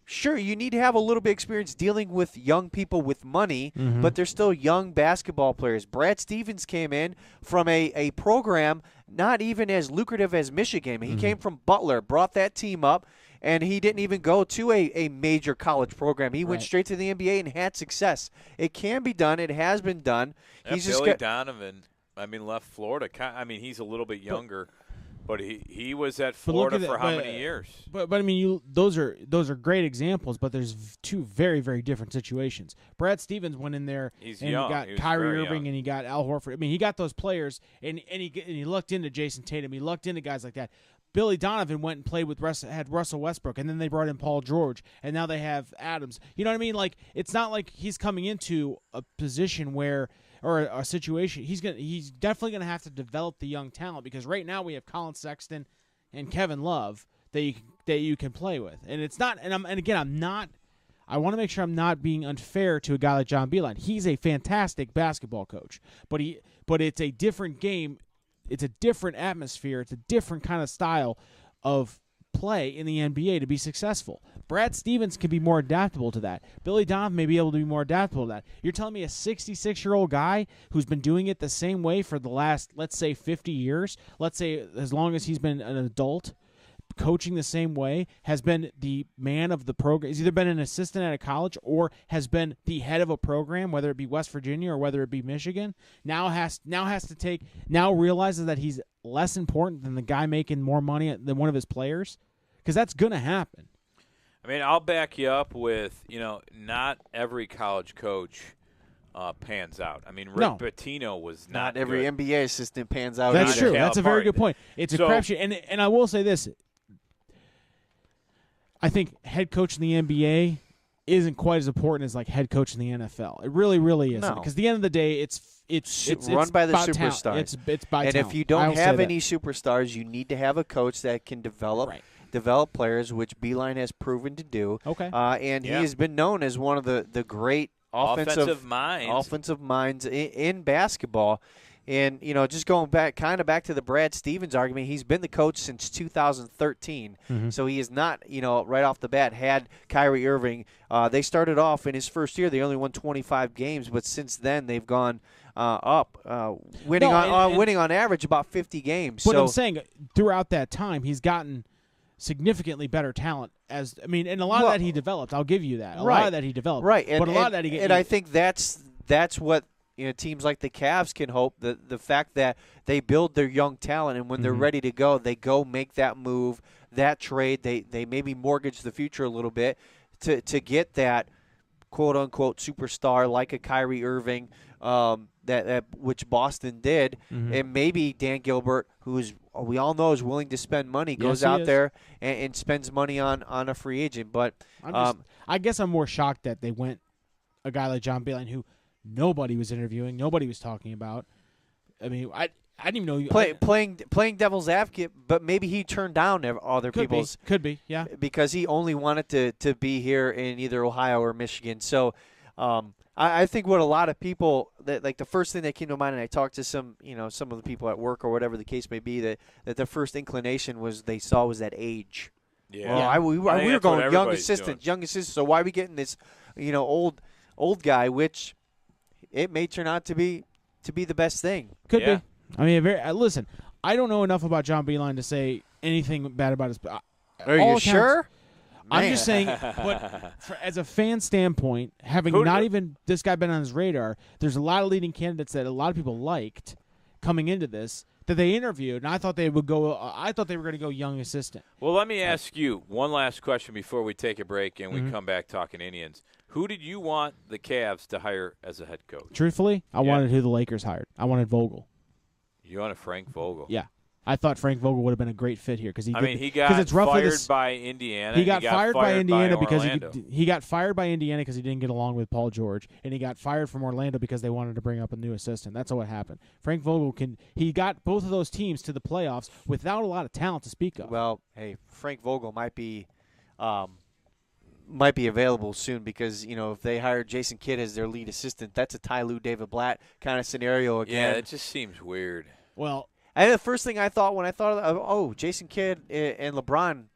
Speaker 4: sure, you need to have a little bit of experience dealing with young people with money, but they're still young basketball players. Brad Stevens came in from a program not even as lucrative as Michigan. He came from Butler, brought that team up, and he didn't even go to a major college program. He went straight to the NBA and had success. It can be done. It has been done.
Speaker 2: He's Billy Donovan, left Florida. He's a little bit younger, but he was at Florida for how many years?
Speaker 3: But I mean, those are great examples, but there's 2 very, very different situations. Brad Stevens went in there
Speaker 2: he
Speaker 3: got Kyrie Irving and he got Al Horford. I mean, he got those players, and he looked into Jason Tatum. He looked into guys like that. Billy Donovan went and played with had Russell Westbrook, and then they brought in Paul George, and now they have Adams. You know what I mean? Like, it's not like he's coming into a position where or a situation. He's definitely gonna have to develop the young talent because right now we have Colin Sexton and Kevin Love that you can play with, and it's not. And again, I'm not. I want to make sure I'm not being unfair to a guy like John Beilein. He's a fantastic basketball coach, but it's a different game. It's a different atmosphere. It's a different kind of style of play in the NBA to be successful. Brad Stevens can be more adaptable to that. Billy Donovan may be able to be more adaptable to that. You're telling me a 66-year-old guy who's been doing it the same way for the last, let's say, 50 years, let's say as long as he's been an adult, coaching the same way, has been the man of the program, has either been an assistant at a college or has been the head of a program, whether it be West Virginia or whether it be Michigan, now realizes that he's less important than the guy making more money than one of his players? Because that's going to happen.
Speaker 2: I mean, I'll back you up with, not every college coach pans out. I mean, Rick Pitino was not
Speaker 4: every
Speaker 2: good.
Speaker 4: NBA assistant pans out.
Speaker 3: That's
Speaker 4: either.
Speaker 3: true. That's a very good point. It's a crapshoot. And I will say this. I think head coach in the NBA isn't quite as important as like head coach in the NFL. It really, really isn't. Because at the end of the day, it's
Speaker 4: run by the superstars.
Speaker 3: It's by
Speaker 4: talent. And if you don't have any superstars, you need to have a coach that can develop players, which Beilein has proven to do.
Speaker 3: Okay.
Speaker 4: And he has been known as one of the great offensive minds in basketball. And, just going back to the Brad Stevens argument, he's been the coach since 2013. Mm-hmm. So he is not, right off the bat had Kyrie Irving. They started off in his first year, they only won 25 games, but since then they've gone up, winning on average about 50 games.
Speaker 3: But I'm saying throughout that time, he's gotten significantly better talent. And a lot of that he developed. I'll give you that. A lot of that he developed.
Speaker 4: Right.
Speaker 3: But a lot of that he
Speaker 4: and I think that's what teams like the Cavs can hope, the fact that they build their young talent, and when they're ready to go, they go make that move, that trade. They maybe mortgage the future a little bit to get that quote-unquote superstar like a Kyrie Irving, that which Boston did. And maybe Dan Gilbert, who is we all know is willing to spend money, goes out there and spends money on a free agent. But
Speaker 3: I guess I'm more shocked that they went a guy like John Beilein, who nobody was interviewing, nobody was talking about. I mean, I didn't even know
Speaker 4: playing devil's advocate, but maybe he turned down other people's.
Speaker 3: Could be, yeah,
Speaker 4: because he only wanted to be here in either Ohio or Michigan. So I think what a lot of people like the first thing that came to mind, and I talked to some of the people at work or whatever the case may be, that the first inclination they saw was that age.
Speaker 2: Yeah,
Speaker 4: we were going young assistant. So why are we getting this old guy, which it may turn out to be the best thing.
Speaker 3: Could be. I mean, listen, I don't know enough about John Beilein to say anything bad about his.
Speaker 4: Are you sure?
Speaker 3: I'm just saying, but as a fan standpoint, having not even this guy been on his radar, there's a lot of leading candidates that a lot of people liked coming into this that they interviewed, and I thought they would go. I thought they were going to go young assistant.
Speaker 2: Well, let me ask you one last question before we take a break and we come back talking Indians. Who did you want the Cavs to hire as a head coach?
Speaker 3: Truthfully, I wanted who the Lakers hired. I wanted Vogel.
Speaker 2: You wanted Frank Vogel?
Speaker 3: Yeah. I thought Frank Vogel would have been a great fit here because he
Speaker 2: got fired by Indiana.
Speaker 3: He got fired by Indiana because
Speaker 2: he
Speaker 3: got fired by Indiana because he didn't get along with Paul George, and he got fired from Orlando because they wanted to bring up a new assistant. That's what happened. Frank Vogel he got both of those teams to the playoffs without a lot of talent to speak of.
Speaker 4: Well, hey, Frank Vogel might be available soon because if they hire Jason Kidd as their lead assistant, that's a Ty Lue, David Blatt kind of scenario again.
Speaker 2: Yeah, it just seems weird.
Speaker 3: Well.
Speaker 4: And the first thing I thought when I thought of, Jason Kidd and LeBron,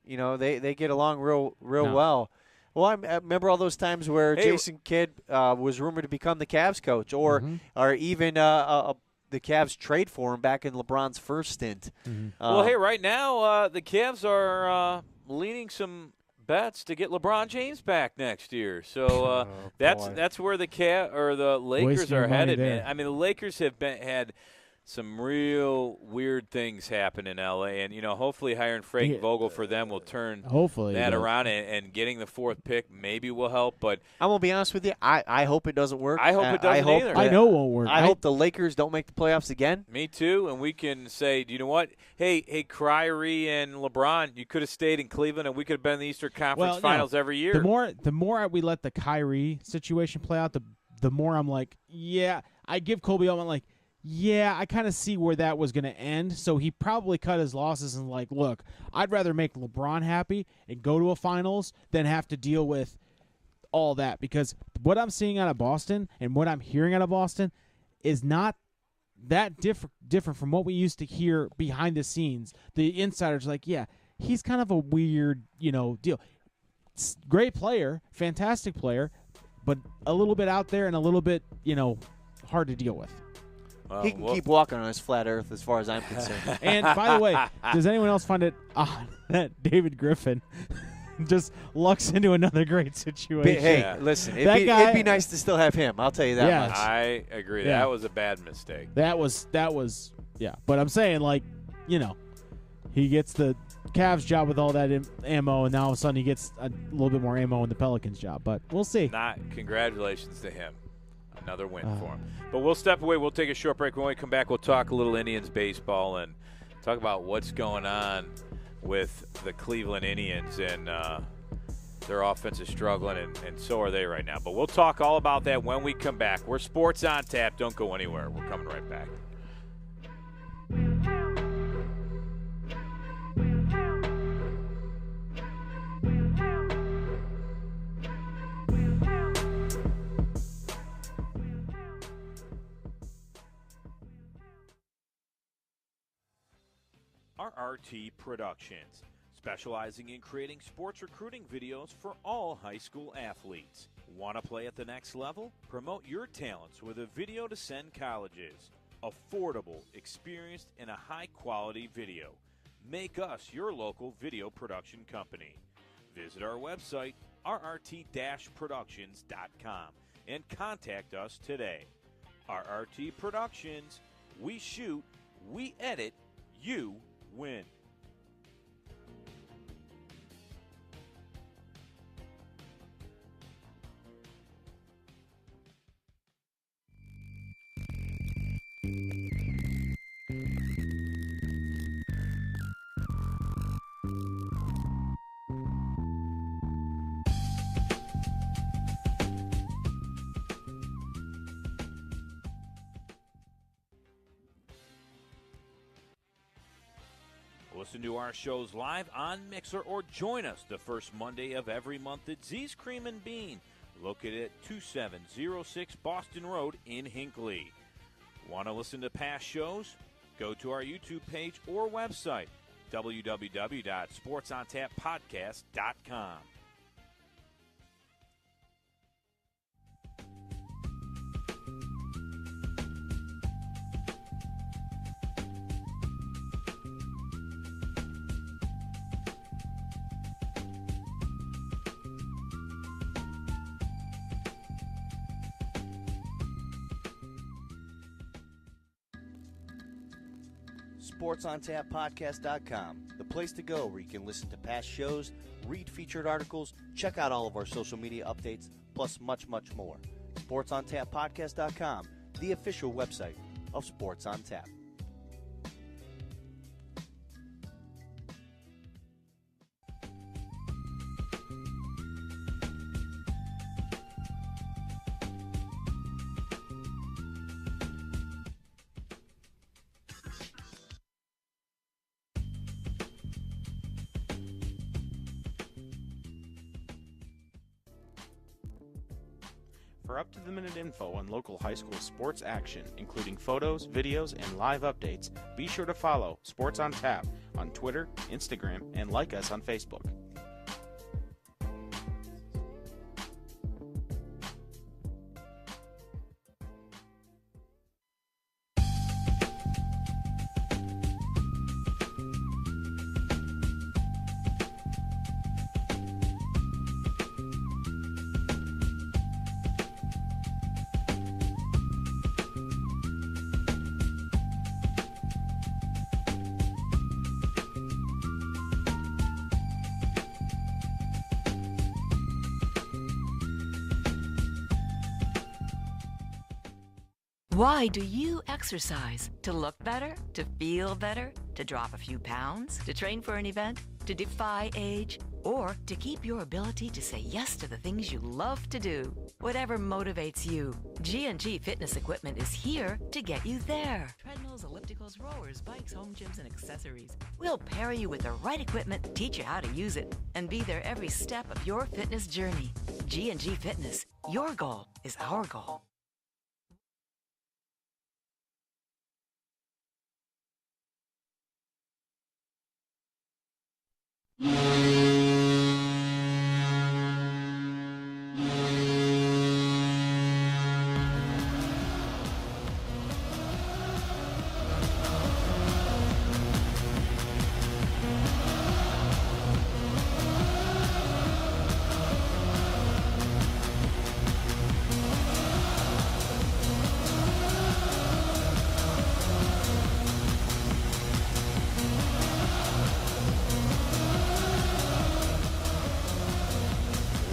Speaker 4: they get along real well. Well, I remember all those times where Jason Kidd was rumored to become the Cavs coach, or even the Cavs trade for him back in LeBron's first stint.
Speaker 2: Well, hey, right now the Cavs are leaning some bets to get LeBron James back next year. So that's where the Lakers are headed. Man. I mean, the Lakers have had some real weird things happen in L.A., and, hopefully hiring Frank Vogel for them will turn that around, and getting the fourth pick maybe will help. But
Speaker 4: I'm going to be honest with you, I hope it doesn't work.
Speaker 2: I hope it doesn't either.
Speaker 3: I know it won't work.
Speaker 4: I hope the Lakers don't make the playoffs again.
Speaker 2: Me too, and we can say, do you know what? Hey, Kyrie and LeBron, you could have stayed in Cleveland, and we could have been in the Eastern Conference Finals every year.
Speaker 3: The more we let the Kyrie situation play out, the more I'm like, I give Kobe I'm like, I kind of see where that was going to end. So he probably cut his losses and look, I'd rather make LeBron happy and go to a finals than have to deal with all that. Because what I'm seeing out of Boston and what I'm hearing out of Boston is not that different from what we used to hear behind the scenes. The insiders are like, he's kind of a weird, deal. Great player, fantastic player, but a little bit out there and a little bit, hard to deal with.
Speaker 4: He can keep walking on his flat earth as far as I'm concerned.
Speaker 3: And by the way, does anyone else find it odd that David Griffin just lucks into another great situation?
Speaker 4: Hey, listen, it'd be nice to still have him. I'll tell you that much.
Speaker 2: I agree. That was a bad mistake.
Speaker 3: That was But I'm saying, he gets the Cavs job with all that ammo, and now all of a sudden he gets a little bit more ammo in the Pelicans job. But we'll see.
Speaker 2: Congratulations to him. Another win for him. But we'll step away. We'll take a short break. When we come back, we'll talk a little Indians baseball and talk about what's going on with the Cleveland Indians. And their offense is struggling, and so are they right now. But we'll talk all about that when we come back. We're Sports on Tap. Don't go anywhere. We're coming right back. RRT Productions, specializing in creating sports recruiting videos for all high school athletes. Want to play at the next level? Promote your talents with a video to send colleges. Affordable, experienced, and a high-quality video. Make us your local video production company. Visit our website, rrt-productions.com, and contact us today. RRT Productions. We shoot, we edit, you win. Listen to our shows live on Mixer or join us the first Monday of every month at Z's Cream and Bean, located at 2706 Boston Road in Hinckley. Want to listen to past shows? Go to our YouTube page or website, www.sportsontappodcast.com.
Speaker 5: SportsOnTapPodcast.com, the place to go where you can listen to past shows, read featured articles, check out all of our social media updates, plus much, much more. SportsOnTapPodcast.com, the official website of Sports on Tap.
Speaker 6: For up-to-the-minute info on local high school sports action, including photos, videos, and live updates, be sure to follow Sports on Tap on Twitter, Instagram, and like us on Facebook.
Speaker 7: Why do you exercise? To look better? To feel better? To drop a few pounds? To train for an event? To defy age? Or to keep your ability to say yes to the things you love to do? Whatever motivates you, G&G Fitness Equipment is here to get you there. Treadmills, ellipticals, rowers, bikes, home gyms, and accessories. We'll pair you with the right equipment, teach you how to use it, and be there every step of your fitness journey. G&G Fitness. Your goal is our goal.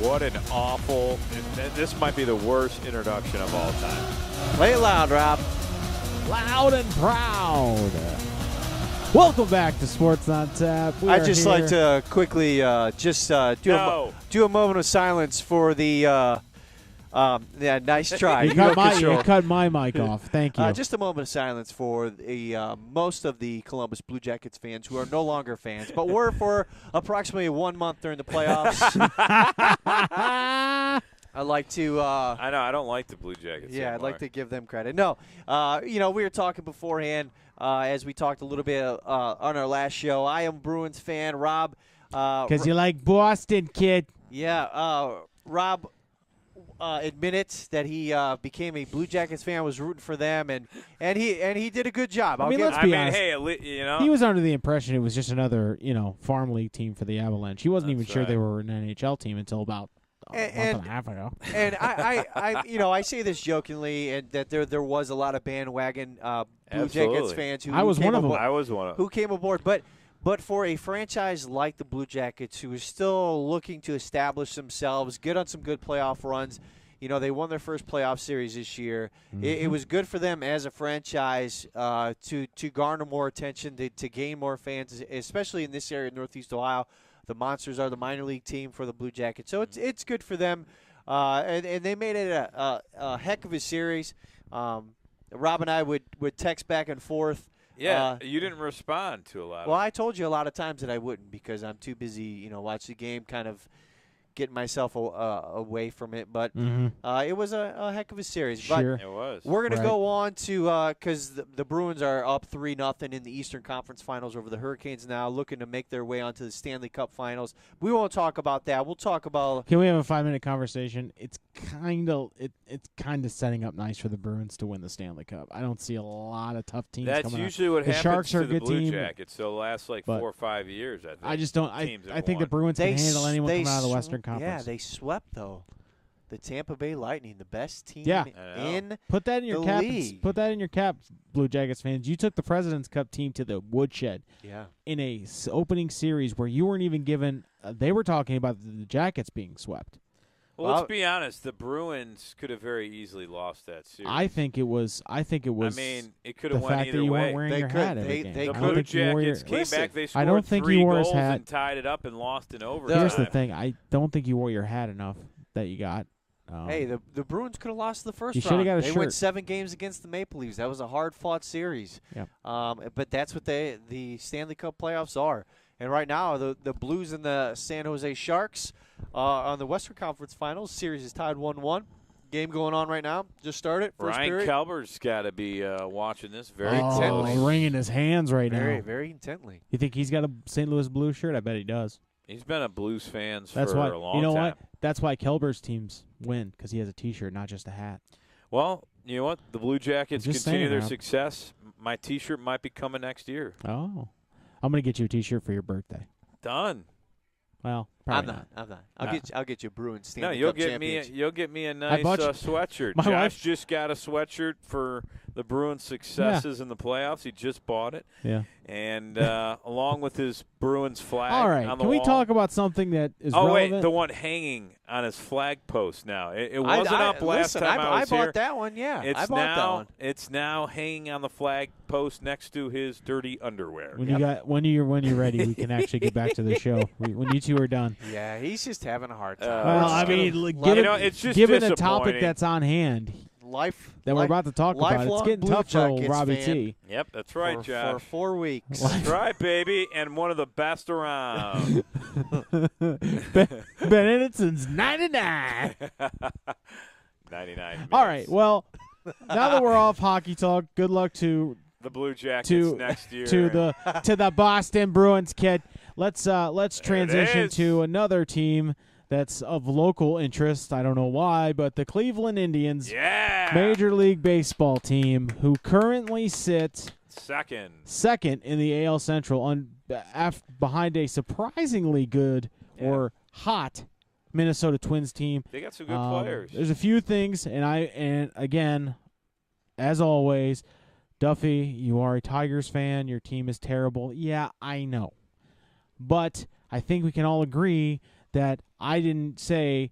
Speaker 2: What an awful, this might be the worst introduction of all time.
Speaker 4: Play it loud, Rob.
Speaker 3: Loud and proud. Welcome back to Sports on Tap.
Speaker 4: I'd just like to quickly do a moment of silence for the nice try.
Speaker 3: You cut my mic off. Thank you.
Speaker 4: Just a moment of silence for the most of the Columbus Blue Jackets fans who are no longer fans, but were for approximately 1 month during the playoffs. I'd like to.
Speaker 2: I know I don't like the Blue Jackets.
Speaker 4: Yeah,
Speaker 2: anymore.
Speaker 4: I'd like to give them credit. No, we were talking beforehand as we talked a little bit on our last show. I am a Bruins fan, Rob.
Speaker 3: Because you like Boston, kid.
Speaker 4: Yeah, Rob admitted that he became a Blue Jackets fan, was rooting for them, and he did a good job.
Speaker 3: Let's be honest.
Speaker 2: Hey,
Speaker 3: he was under the impression it was just another farm league team for the Avalanche. He wasn't even sure
Speaker 2: right.
Speaker 3: they were an NHL team until about a month and a half ago.
Speaker 4: And I say this jokingly, and that there was a lot of bandwagon Blue Jackets fans who
Speaker 3: I was one of them.
Speaker 2: I was one of them.
Speaker 4: who came aboard, but for a franchise like the Blue Jackets, who is still looking to establish themselves, get on some good playoff runs. They won their first playoff series this year.
Speaker 3: Mm-hmm.
Speaker 4: It was good for them as a franchise to garner more attention, to gain more fans, especially in this area of Northeast Ohio. The Monsters are the minor league team for the Blue Jackets, so it's good for them. And they made it a heck of a series. Rob and I would text back and forth.
Speaker 2: Yeah, you didn't respond to a lot.
Speaker 4: Well, I told you a lot of times that I wouldn't because I'm too busy, watch the game, kind of getting myself away from it. But it was a heck of a series.
Speaker 3: Sure.
Speaker 4: But
Speaker 2: it was.
Speaker 4: we're going to go on to because the Bruins are up 3-0 in the Eastern Conference Finals over the Hurricanes now, looking to make their way onto the Stanley Cup Finals. We won't talk about that. We'll talk about.
Speaker 3: Can we have a 5-minute conversation? It's kind of setting up nice for the Bruins to win the Stanley Cup. I don't see a lot of tough teams.
Speaker 2: That's
Speaker 3: coming
Speaker 2: usually
Speaker 3: out.
Speaker 2: what
Speaker 3: the
Speaker 2: happens
Speaker 3: Sharks are
Speaker 2: to
Speaker 3: a
Speaker 2: the
Speaker 3: good
Speaker 2: Blue
Speaker 3: team,
Speaker 2: Jackets. So the last 4 or 5 years, I think.
Speaker 3: I just don't. I think the Bruins can handle anyone coming out of the Western Conference.
Speaker 4: Yeah, they swept though. The Tampa Bay Lightning, the best team in
Speaker 3: put that in your
Speaker 4: the
Speaker 3: cap.
Speaker 4: league.
Speaker 3: Put that in your cap, Blue Jackets fans. You took the President's Cup team to the woodshed.
Speaker 4: Yeah.
Speaker 3: In a opening series where you weren't even given. They were talking about the Jackets being swept.
Speaker 2: Well, let's be honest. The Bruins could have very easily lost that series.
Speaker 3: I think it was.
Speaker 2: I mean, it could
Speaker 3: the
Speaker 2: have went
Speaker 3: fact
Speaker 2: either
Speaker 3: that you
Speaker 2: way.
Speaker 3: weren't wearing your hat every game.
Speaker 2: The Blue Jackets came back. They scored
Speaker 3: I don't think
Speaker 2: 3
Speaker 3: you wore his
Speaker 2: goals
Speaker 3: hat.
Speaker 2: and tied it up and lost in overtime.
Speaker 3: Here's the thing. I don't think you wore your hat enough that you got.
Speaker 4: Hey, the Bruins could have lost the first
Speaker 3: You
Speaker 4: round.
Speaker 3: shoulda got a
Speaker 4: They
Speaker 3: shirt.
Speaker 4: went 7 games against the Maple Leafs. That was a hard-fought series.
Speaker 3: Yep.
Speaker 4: But that's what the Stanley Cup playoffs are. And right now, the Blues and the San Jose Sharks on the Western Conference Finals. Series is tied 1-1. Game going on right now. Just started. First
Speaker 2: Ryan
Speaker 4: period.
Speaker 2: Kelber's got to be watching this very
Speaker 4: intently.
Speaker 3: He's wringing his hands right
Speaker 4: very,
Speaker 3: now.
Speaker 4: very intently.
Speaker 3: You think he's got a St. Louis Blues shirt? I bet he does.
Speaker 2: He's been a Blues fan
Speaker 3: That's
Speaker 2: for
Speaker 3: why.
Speaker 2: a long
Speaker 3: You know
Speaker 2: time.
Speaker 3: what? That's why Kelber's teams win because he has a T-shirt, not just a hat.
Speaker 2: Well, you know what? The Blue Jackets
Speaker 3: I'm just
Speaker 2: continue
Speaker 3: saying,
Speaker 2: their
Speaker 3: Rob.
Speaker 2: success. My T-shirt might be coming next year.
Speaker 3: Oh, I'm gonna get you a T-shirt for your birthday.
Speaker 2: Done.
Speaker 3: Well,
Speaker 4: I'm
Speaker 3: probably
Speaker 4: not. I'll get you a Bruins Stanley
Speaker 2: No, you'll
Speaker 4: Cup
Speaker 2: get me.
Speaker 4: championship.
Speaker 2: You'll get me a nice
Speaker 3: bought you-
Speaker 2: sweatshirt.
Speaker 3: My
Speaker 2: Josh
Speaker 3: wife-
Speaker 2: just got a sweatshirt for the Bruins' successes in the playoffs. He just bought it,
Speaker 3: Yeah.
Speaker 2: and along with his Bruins flag.
Speaker 3: All right.
Speaker 2: on the
Speaker 3: Can we
Speaker 2: wall.
Speaker 3: talk about something that is
Speaker 2: Oh
Speaker 3: relevant?
Speaker 2: wait, the one hanging on his flag post now. It wasn't up last
Speaker 4: listen,
Speaker 2: time I was
Speaker 4: bought
Speaker 2: here.
Speaker 4: that one. Yeah,
Speaker 2: It's
Speaker 4: I bought
Speaker 2: now.
Speaker 4: that one.
Speaker 2: It's now hanging on the flag post next to his dirty underwear.
Speaker 3: When you're ready, we can actually get back to the show. When you two are done.
Speaker 4: Yeah, he's just having a hard time.
Speaker 3: Well, I mean, given,
Speaker 2: it's just
Speaker 3: given the topic
Speaker 2: disappointing.
Speaker 3: that's on hand that we're about to talk about, it's
Speaker 4: lifelong
Speaker 3: getting
Speaker 4: Blue
Speaker 3: tough for old
Speaker 4: Jackets
Speaker 3: Robbie
Speaker 4: fan.
Speaker 3: T.
Speaker 2: Yep, that's right,
Speaker 4: for
Speaker 2: Josh.
Speaker 4: 4 weeks.
Speaker 2: That's right, baby, and one of the best around.
Speaker 3: Been in it since '99.
Speaker 2: 99 minutes.
Speaker 3: All right. Well, now that we're off hockey talk, good luck to
Speaker 2: The Blue Jackets
Speaker 3: to
Speaker 2: next year.
Speaker 3: to the Boston Bruins, kid. Let's transition
Speaker 2: is.
Speaker 3: to another team that's of local interest. I don't know why, but the Cleveland Indians,
Speaker 2: Yeah.
Speaker 3: Major League Baseball team, who currently sit
Speaker 2: Second.
Speaker 3: in the AL Central behind a surprisingly good or hot Minnesota Twins team.
Speaker 2: They got some good players.
Speaker 3: There's a few things, and again, as always, Duffy, you are a Tigers fan. Your team is terrible. Yeah, I know. But I think we can all agree that I didn't say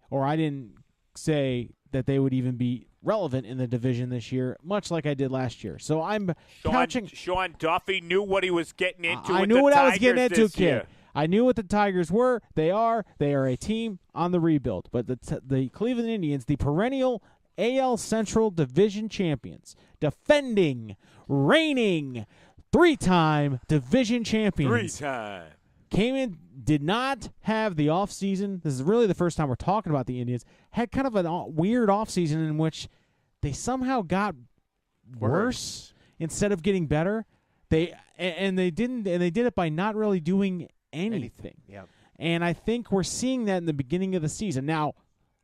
Speaker 3: that they would even be relevant in the division this year, much like I did last year. So I'm couching.
Speaker 2: Sean Duffy knew what he was getting into.
Speaker 3: I
Speaker 2: with
Speaker 3: knew
Speaker 2: the
Speaker 3: what I was
Speaker 2: Tigers
Speaker 3: getting into,
Speaker 2: this year.
Speaker 3: kid. I knew what the Tigers were. They are a team on the rebuild. But the Cleveland Indians, the perennial AL Central Division champions, defending, reigning, 3-time division champions.
Speaker 2: 3-time.
Speaker 3: Came in, did not have the offseason. This is really the first time we're talking about the Indians. Had kind of a weird offseason in which they somehow got worse instead of getting better. They did it by not really doing anything.
Speaker 4: Yep.
Speaker 3: And I think we're seeing that in the beginning of the season. Now,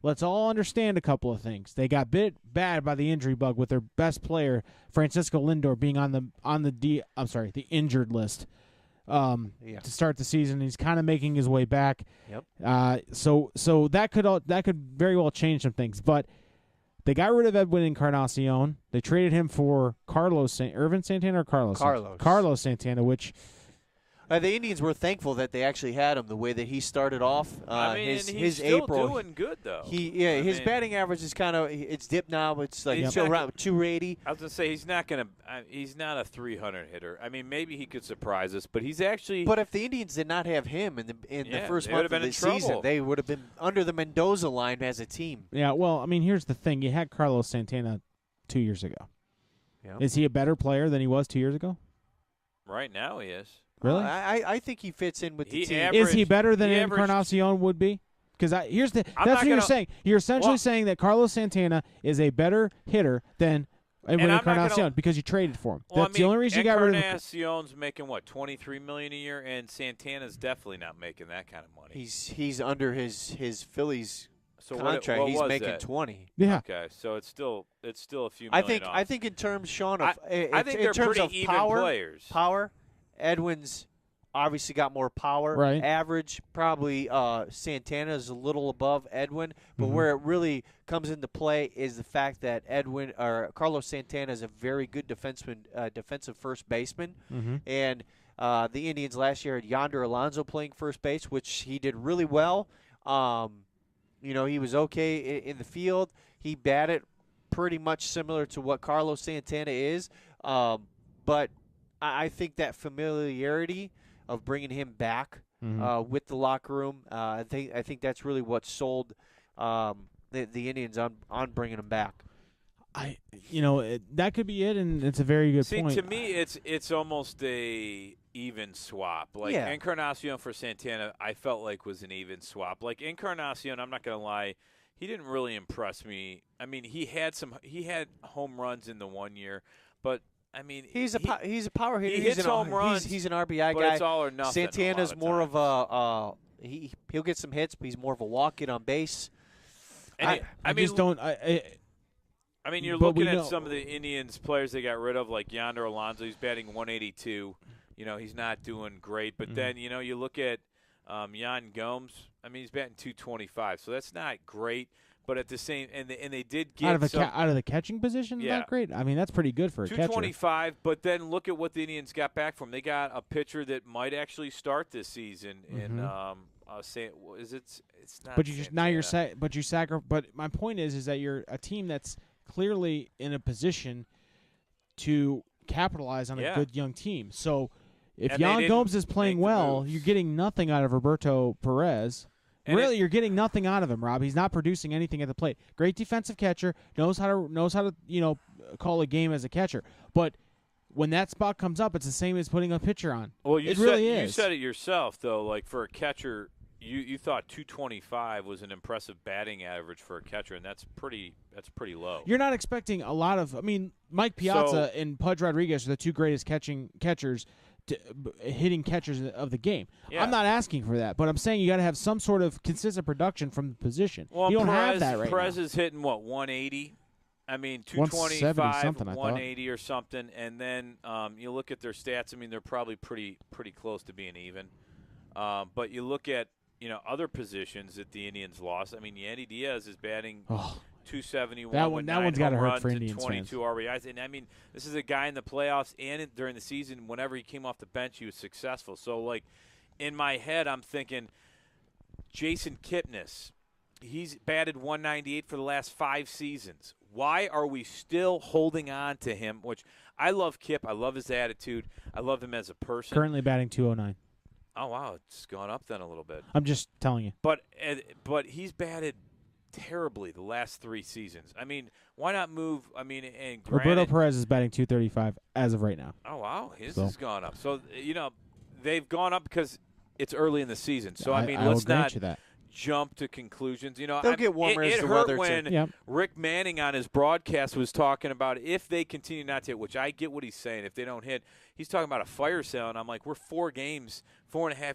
Speaker 3: let's all understand a couple of things. They got bit bad by the injury bug with their best player, Francisco Lindor, being on the injured list. to start the season. He's kind of making his way back.
Speaker 4: Yep.
Speaker 3: So that could very well change some things. But they got rid of Edwin Encarnacion. They traded him for Irvin Santana or Carlos? Carlos Santana, which
Speaker 4: the Indians were thankful that they actually had him the way that he started off.
Speaker 2: He's
Speaker 4: his
Speaker 2: still
Speaker 4: April,
Speaker 2: doing good though.
Speaker 4: His batting average is it's dipped now. It's like around 280.
Speaker 2: I was gonna say he's not a 300 hitter. I mean, maybe he could surprise us, but he's actually.
Speaker 4: But if the Indians did not have him in the first month of the season, they would have been under the Mendoza line as a team.
Speaker 3: Yeah, well, I mean, here's the thing: you had Carlos Santana 2 years ago.
Speaker 4: Yeah.
Speaker 3: Is he a better player than he was 2 years ago?
Speaker 2: Right now, he is.
Speaker 3: Really?
Speaker 4: I think he fits in with the team.
Speaker 3: Is he better than Encarnacion would be? Because that's what you're saying. You're essentially saying that Carlos Santana is a better hitter than Encarnacion because you traded for him. That's the only reason you got rid of him.
Speaker 2: Encarnacion's making what, $23 million a year, and Santana's definitely not making that kind of money.
Speaker 4: He's under his Phillies contract.
Speaker 2: What
Speaker 4: he's
Speaker 2: was
Speaker 4: making
Speaker 2: that?
Speaker 4: 20.
Speaker 3: Yeah.
Speaker 2: Okay, so it's still a few million off.
Speaker 4: I think in terms, Sean, of
Speaker 2: I think they're
Speaker 4: terms
Speaker 2: pretty
Speaker 4: of
Speaker 2: even players.
Speaker 4: Power, Edwin's obviously got more power.
Speaker 3: Right.
Speaker 4: Average, probably Santana is a little above Edwin, but where it really comes into play is the fact that Carlos Santana is a very good defensive first baseman, and the Indians last year had Yonder Alonso playing first base, which he did really well. He was okay in the field. He batted pretty much similar to what Carlos Santana is, but I think that familiarity of bringing him back with the locker room, I think that's really what sold the Indians on bringing him back.
Speaker 3: That could be it, and it's a very good point.
Speaker 2: See, to me, it's almost a even swap. Like Encarnacion for Santana, I felt like was an even swap. Like Encarnacion, I'm not gonna lie, he didn't really impress me. I mean, he had home runs in the 1 year, but I mean,
Speaker 4: he's a power hitter.
Speaker 2: He hits home runs.
Speaker 4: He's an RBI
Speaker 2: but
Speaker 4: guy.
Speaker 2: It's all or nothing.
Speaker 4: Santana's more of a he'll get some hits, but he's more of a walk, get on base.
Speaker 2: And
Speaker 3: I just don't.
Speaker 2: I mean, you're looking at some of the Indians players they got rid of, like Yonder Alonso. He's batting 182. He's not doing great. But then, you look at Yan Gomes. I mean, he's batting 225, so that's not great. But at the same, and they did get
Speaker 3: out of the catching position.
Speaker 2: Yeah.
Speaker 3: Not great. I mean, that's pretty good for a catcher.
Speaker 2: 225. But then look at what the Indians got back from. They got a pitcher that might actually start this season. And it's not.
Speaker 3: But you just now But my point is that you're a team that's clearly in a position to capitalize on a good young team. So if Yan Gomes is playing well, you're getting nothing out of Roberto Perez. And really, you're getting nothing out of him, Rob. He's not producing anything at the plate. Great defensive catcher, knows how to call a game as a catcher. But when that spot comes up, it's the same as putting a pitcher on.
Speaker 2: Well,
Speaker 3: it really is.
Speaker 2: You said it yourself, though. Like for a catcher, you thought 225 was an impressive batting average for a catcher, and that's pretty low.
Speaker 3: You're not expecting a lot of. I mean, Mike Piazza and Pudge Rodriguez are the two greatest hitting catchers of the game.
Speaker 2: Yeah.
Speaker 3: I'm not asking for that, but I'm saying you got to have some sort of consistent production from the position.
Speaker 2: Well,
Speaker 3: you don't have that right
Speaker 2: Perez
Speaker 3: now.
Speaker 2: is hitting, 180? I mean, 225, 180 or something. And then you look at their stats. I mean, they're probably pretty close to being even. But you look at, other positions that the Indians lost. I mean, Yandy Diaz is batting 271
Speaker 3: that
Speaker 2: with
Speaker 3: one's
Speaker 2: got to
Speaker 3: hurt for
Speaker 2: and
Speaker 3: Indians
Speaker 2: 22 RBIs. And, I mean, this is a guy in the playoffs and during the season, whenever he came off the bench, he was successful. So, like, in my head, I'm thinking Jason Kipnis, he's batted 198 for the last 5 seasons. Why are we still holding on to him? Which I love Kip. I love his attitude. I love him as a person.
Speaker 3: Currently batting 209.
Speaker 2: Oh, wow. It's gone up then a little bit.
Speaker 3: I'm just telling you.
Speaker 2: But he's batted terribly the last 3 seasons. I mean, why not move? I mean, and
Speaker 3: Roberto Perez is batting 235 as of right now.
Speaker 2: Oh, wow. His has gone up. So, they've gone up because it's early in the season. So, I mean, let's not jump to conclusions.
Speaker 4: They'll get warmer as the weather
Speaker 2: when Rick Manning on his broadcast was talking about if they continue not to hit, which I get what he's saying. If they don't hit, he's talking about a fire sale, and I'm like, we're 4.5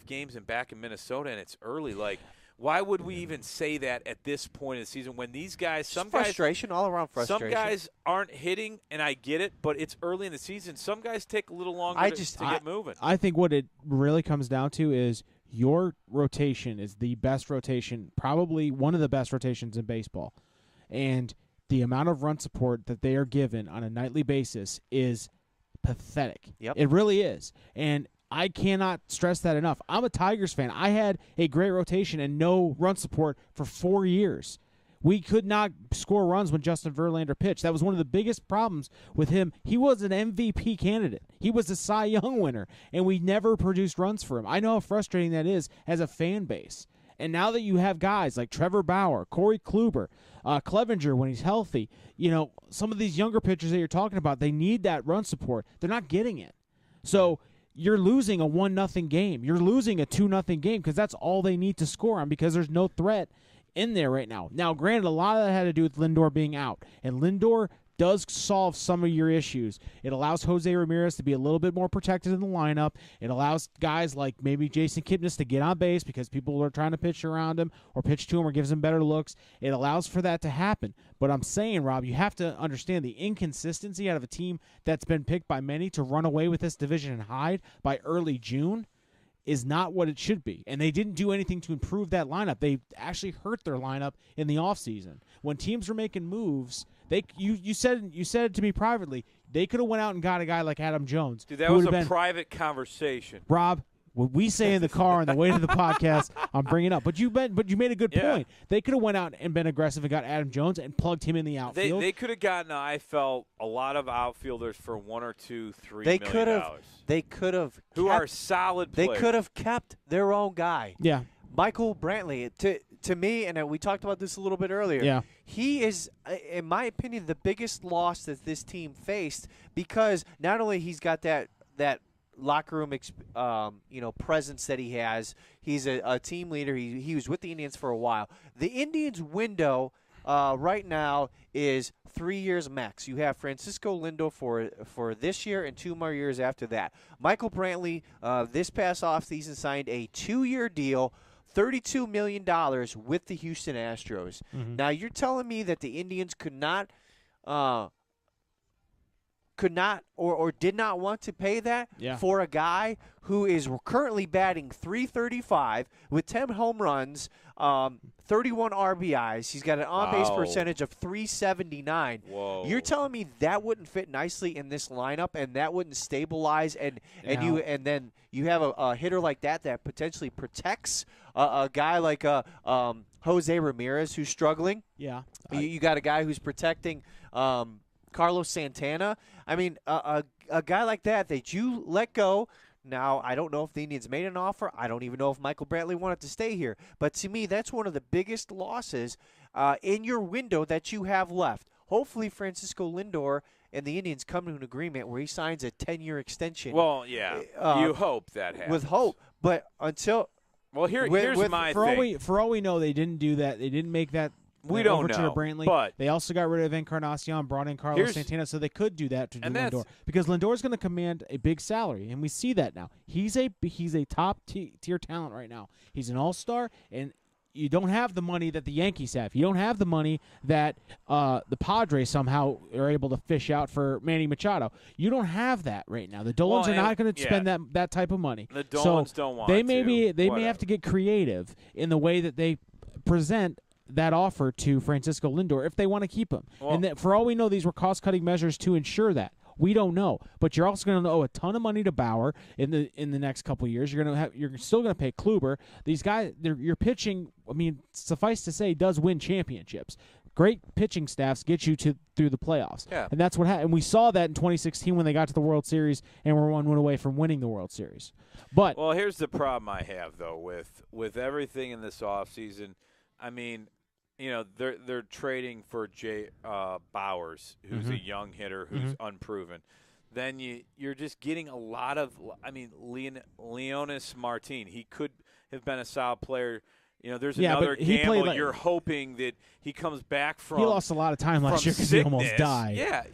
Speaker 2: games and back in Minnesota, and it's early. Like, Why would we even say that at this point in the season when these guys,
Speaker 4: frustration, all around frustration.
Speaker 2: Some guys aren't hitting, and I get it, but it's early in the season. Some guys take a little longer to get moving.
Speaker 3: I think what it really comes down to is your rotation is the best rotation, probably one of the best rotations in baseball. And the amount of run support that they are given on a nightly basis is pathetic.
Speaker 4: Yep.
Speaker 3: It really is. And I cannot stress that enough. I'm a Tigers fan. I had a great rotation and no run support for 4 years. We could not score runs when Justin Verlander pitched. That was one of the biggest problems with him. He was an MVP candidate. He was a Cy Young winner, and we never produced runs for him. I know how frustrating that is as a fan base. And now that you have guys like Trevor Bauer, Corey Kluber, Clevenger when he's healthy, some of these younger pitchers that you're talking about, they need that run support. They're not getting it. So you're losing a 1-0 game. You're losing a 2-0 game because that's all they need to score on because there's no threat in there right now. Now, granted, a lot of that had to do with Lindor being out. And Lindor does solve some of your issues. It allows Jose Ramirez to be a little bit more protected in the lineup. It allows guys like maybe Jason Kipnis to get on base because people are trying to pitch around him or pitch to him or gives him better looks. It allows for that to happen. But I'm saying, Rob, you have to understand the inconsistency out of a team that's been picked by many to run away with this division and hide by early June is not what it should be. And they didn't do anything to improve that lineup. They actually hurt their lineup in the offseason. When teams were making moves, you said it to me privately, they could have went out and got a guy like Adam Jones.
Speaker 2: Dude, that was a private conversation.
Speaker 3: Rob, what we say in the car on the way to the podcast, I'm bringing up. But you made a good point. They could have went out and been aggressive and got Adam Jones and plugged him in the outfield.
Speaker 2: They could have gotten, I felt, a lot of outfielders for $1 or $2, $3 million.
Speaker 4: They could have.
Speaker 2: Who are solid players.
Speaker 4: They could have kept their own guy.
Speaker 3: Yeah.
Speaker 4: Michael Brantley, to me, and we talked about this a little bit earlier,
Speaker 3: yeah.
Speaker 4: He is, in my opinion, the biggest loss that this team faced because not only he's got that locker room presence that he has, he's a team leader. He was with the Indians for a while. The Indians' window right now is 3 years max. You have Francisco Lindor for this year and 2 more years after that. Michael Brantley this past offseason signed a 2-year deal, $32 million with the Houston Astros. Mm-hmm. Now, you're telling me that the Indians could not or did not want to pay that for a guy who is currently batting .335 with 10 home runs, 31 RBIs. He's got an on-base percentage of .379.
Speaker 2: Whoa.
Speaker 4: You're telling me that wouldn't fit nicely in this lineup and that wouldn't stabilize and then you have a hitter like that potentially protects a guy like Jose Ramirez who's struggling.
Speaker 3: Yeah.
Speaker 4: You got a guy who's protecting Carlos Santana. I mean, a guy like that you let go. Now, I don't know if the Indians made an offer. I don't even know if Michael Brantley wanted to stay here. But to me, that's one of the biggest losses in your window that you have left. Hopefully, Francisco Lindor and the Indians come to an agreement where he signs a 10-year extension.
Speaker 2: Well, yeah, you hope that happens.
Speaker 4: With hope. But until –
Speaker 2: Well, here's my thing.
Speaker 3: For all we know, they didn't do that. They didn't make that –
Speaker 2: we don't
Speaker 3: overture
Speaker 2: know,
Speaker 3: to Brantley.
Speaker 2: but
Speaker 3: they also got rid of Encarnacion, brought in Carlos Santana, so they could do that to do Lindor because Lindor's going to command a big salary, and we see that now. He's a top tier talent right now. He's an all-star, and you don't have the money that the Yankees have. You don't have the money that the Padres somehow are able to fish out for Manny Machado. You don't have that right now. The Dolans are not going to spend that type of money.
Speaker 2: The Dolans don't want
Speaker 3: they
Speaker 2: to.
Speaker 3: They may have to get creative in the way that they present that offer to Francisco Lindor if they want to keep him.
Speaker 2: Well,
Speaker 3: and for all we know, these were cost-cutting measures to ensure that. We don't know, but you're also going to owe a ton of money to Bauer in the next couple of years. You're still going to pay Kluber. These guys, your pitching. I mean, suffice to say, does win championships. Great pitching staffs get you through the playoffs, and that's what happened. And we saw that in 2016 when they got to the World Series and were one win away from winning the World Series. But
Speaker 2: here's the problem I have though with everything in this offseason. I mean, they're trading for Jay Bowers, who's a young hitter who's unproven. Then you're just getting a lot of Leonis Martin. He could have been a solid player. There's another gamble. You're hoping that he comes back from.
Speaker 3: He lost a lot of time last year because he almost died.
Speaker 2: Yeah,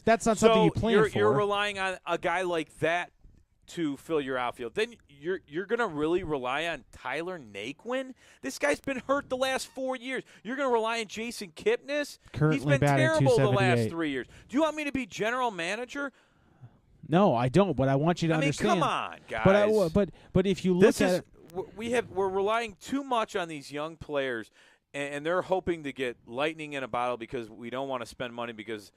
Speaker 3: that's not something you plan for.
Speaker 2: You're relying on a guy like that to fill your outfield, then you're going to really rely on Tyler Naquin? This guy's been hurt the last 4 years. You're going to rely on Jason Kipnis?
Speaker 3: Currently
Speaker 2: He's been
Speaker 3: batting
Speaker 2: terrible the last
Speaker 3: 278.
Speaker 2: 3 years. Do you want me to be general manager?
Speaker 3: No, I don't. But I want you to understand.
Speaker 2: Come on, guys.
Speaker 3: But if you look at it,
Speaker 2: we're relying too much on these young players, and they're hoping to get lightning in a bottle because we don't want to spend money because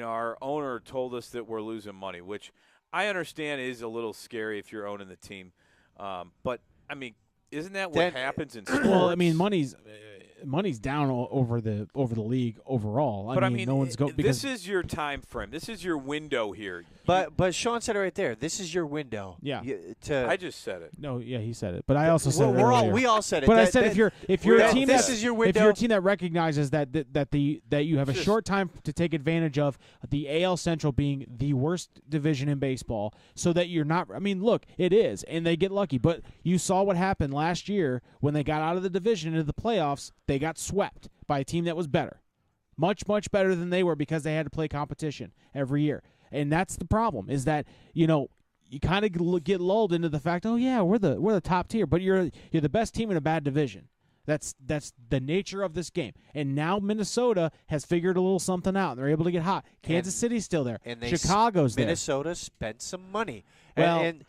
Speaker 2: our owner told us that we're losing money, which I understand is a little scary if you're owning the team. But I mean, isn't that what happens in sports?
Speaker 3: well, I mean, money's down over the league overall.
Speaker 2: But I mean,
Speaker 3: no one's
Speaker 2: this is your time frame. This is your window here.
Speaker 4: But Sean said it right there. This is your window.
Speaker 3: Yeah.
Speaker 2: I just said it.
Speaker 3: No, yeah, he said it. But I also said it
Speaker 4: we
Speaker 3: earlier.
Speaker 4: all said it.
Speaker 3: But I said if you're a team
Speaker 4: this is your window.
Speaker 3: if you're a team that recognizes that you have a short time to take advantage of the AL Central being the worst division in baseball, so that you're not. I mean, look, it is, and they get lucky. But you saw what happened last year when they got out of the division into the playoffs. They got swept by a team that was better, much better than they were because they had to play competition every year. And that's the problem, is that you kind of get lulled into the fact, oh yeah, we're the top tier, but you're the best team in a bad division. That's the nature of this game. And now Minnesota has figured a little something out, and they're able to get hot. Kansas City's still there.
Speaker 4: And
Speaker 3: Chicago's there.
Speaker 4: Minnesota spent some money.
Speaker 3: Well,
Speaker 4: and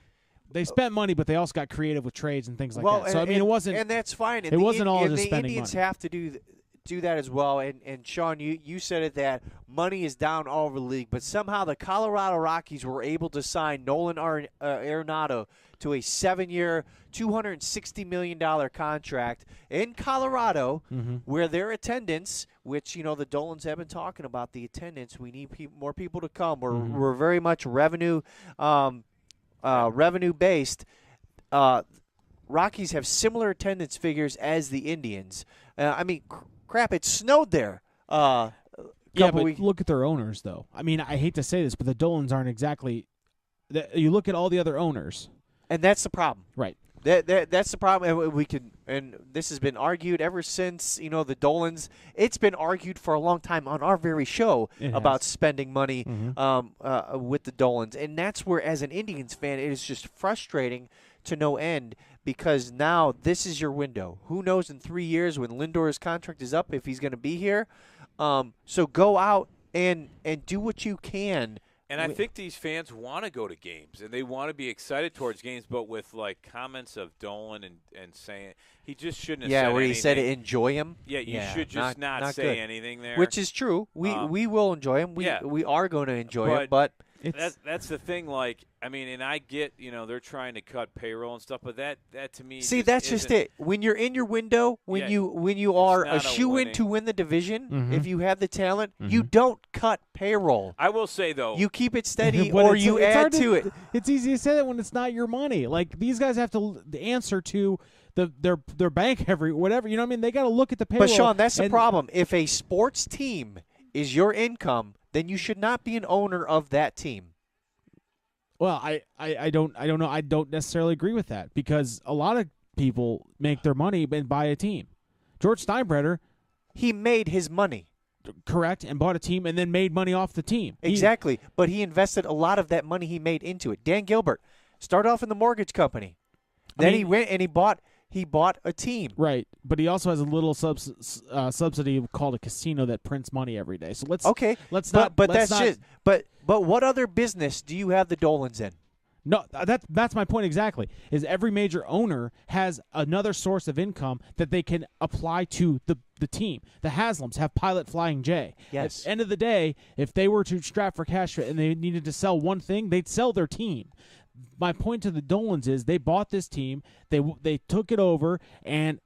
Speaker 3: they spent money, but they also got creative with trades and things like that. So I mean, it wasn't,
Speaker 4: and that's fine.
Speaker 3: It wasn't all just
Speaker 4: the
Speaker 3: spending
Speaker 4: Indians
Speaker 3: money.
Speaker 4: have to do that as well. And Sean, you said it, that money is down all over the league, but somehow the Colorado Rockies were able to sign Nolan Arenado to a 7-year, $260 million contract in Colorado, where their attendance, which the Dolans have been talking about, the attendance. We need more people to come. We're very much revenue based. Rockies have similar attendance figures as the Indians. I mean, crap, it snowed there.
Speaker 3: Yeah, but look at their owners, though. I mean, I hate to say this, but the Dolans aren't exactly. You look at all the other owners,
Speaker 4: and that's the problem,
Speaker 3: right?
Speaker 4: That's the problem, and this has been argued ever since the Dolans. It's been argued for a long time on our very show about spending money with the Dolans, and that's where, as an Indians fan, it is just frustrating to no end, because now this is your window. Who knows in 3 years when Lindor's contract is up if he's going to be here? So go out and do what you can.
Speaker 2: And I think these fans want to go to games, and they want to be excited towards games, but with, comments of Dolan and saying he just shouldn't have said anything.
Speaker 4: Yeah, where he said enjoy him.
Speaker 2: Yeah, you should just not say
Speaker 4: good.
Speaker 2: anything there.
Speaker 4: Which is true. We will enjoy him. We are going to enjoy him, but
Speaker 2: that's the thing. And I get they're trying to cut payroll and stuff, but that to me.
Speaker 4: See, that's just it. When you're in your window, when you are a shoo-in to win the division, if you have the talent, you don't cut payroll.
Speaker 2: I will say though,
Speaker 4: you keep it steady or you add to it.
Speaker 3: It's easy to say that when it's not your money. Like, these guys have to answer to their bank whatever. You know what I mean? They got to look at the payroll.
Speaker 4: But Sean, that's the problem. If a sports team is your income, then you should not be an owner of that team.
Speaker 3: Well, I don't know. I don't necessarily agree with that, because a lot of people make their money and buy a team. George Steinbrenner,
Speaker 4: he made his money.
Speaker 3: Correct, and bought a team and then made money off the team.
Speaker 4: Exactly, but he invested a lot of that money he made into it. Dan Gilbert started off in the mortgage company. Then he went and he bought a team.
Speaker 3: Right, but he also has a little subsidy called a casino that prints money every day. So let's not.
Speaker 4: But what other business do you have the Dolans in?
Speaker 3: No, that's my point exactly. Is every major owner has another source of income that they can apply to the team. The Haslams have Pilot Flying J.
Speaker 4: Yes.
Speaker 3: At the end of the day, if they were to strap for cash and they needed to sell one thing, they'd sell their team. My point to the Dolans is they bought this team, they took it over, and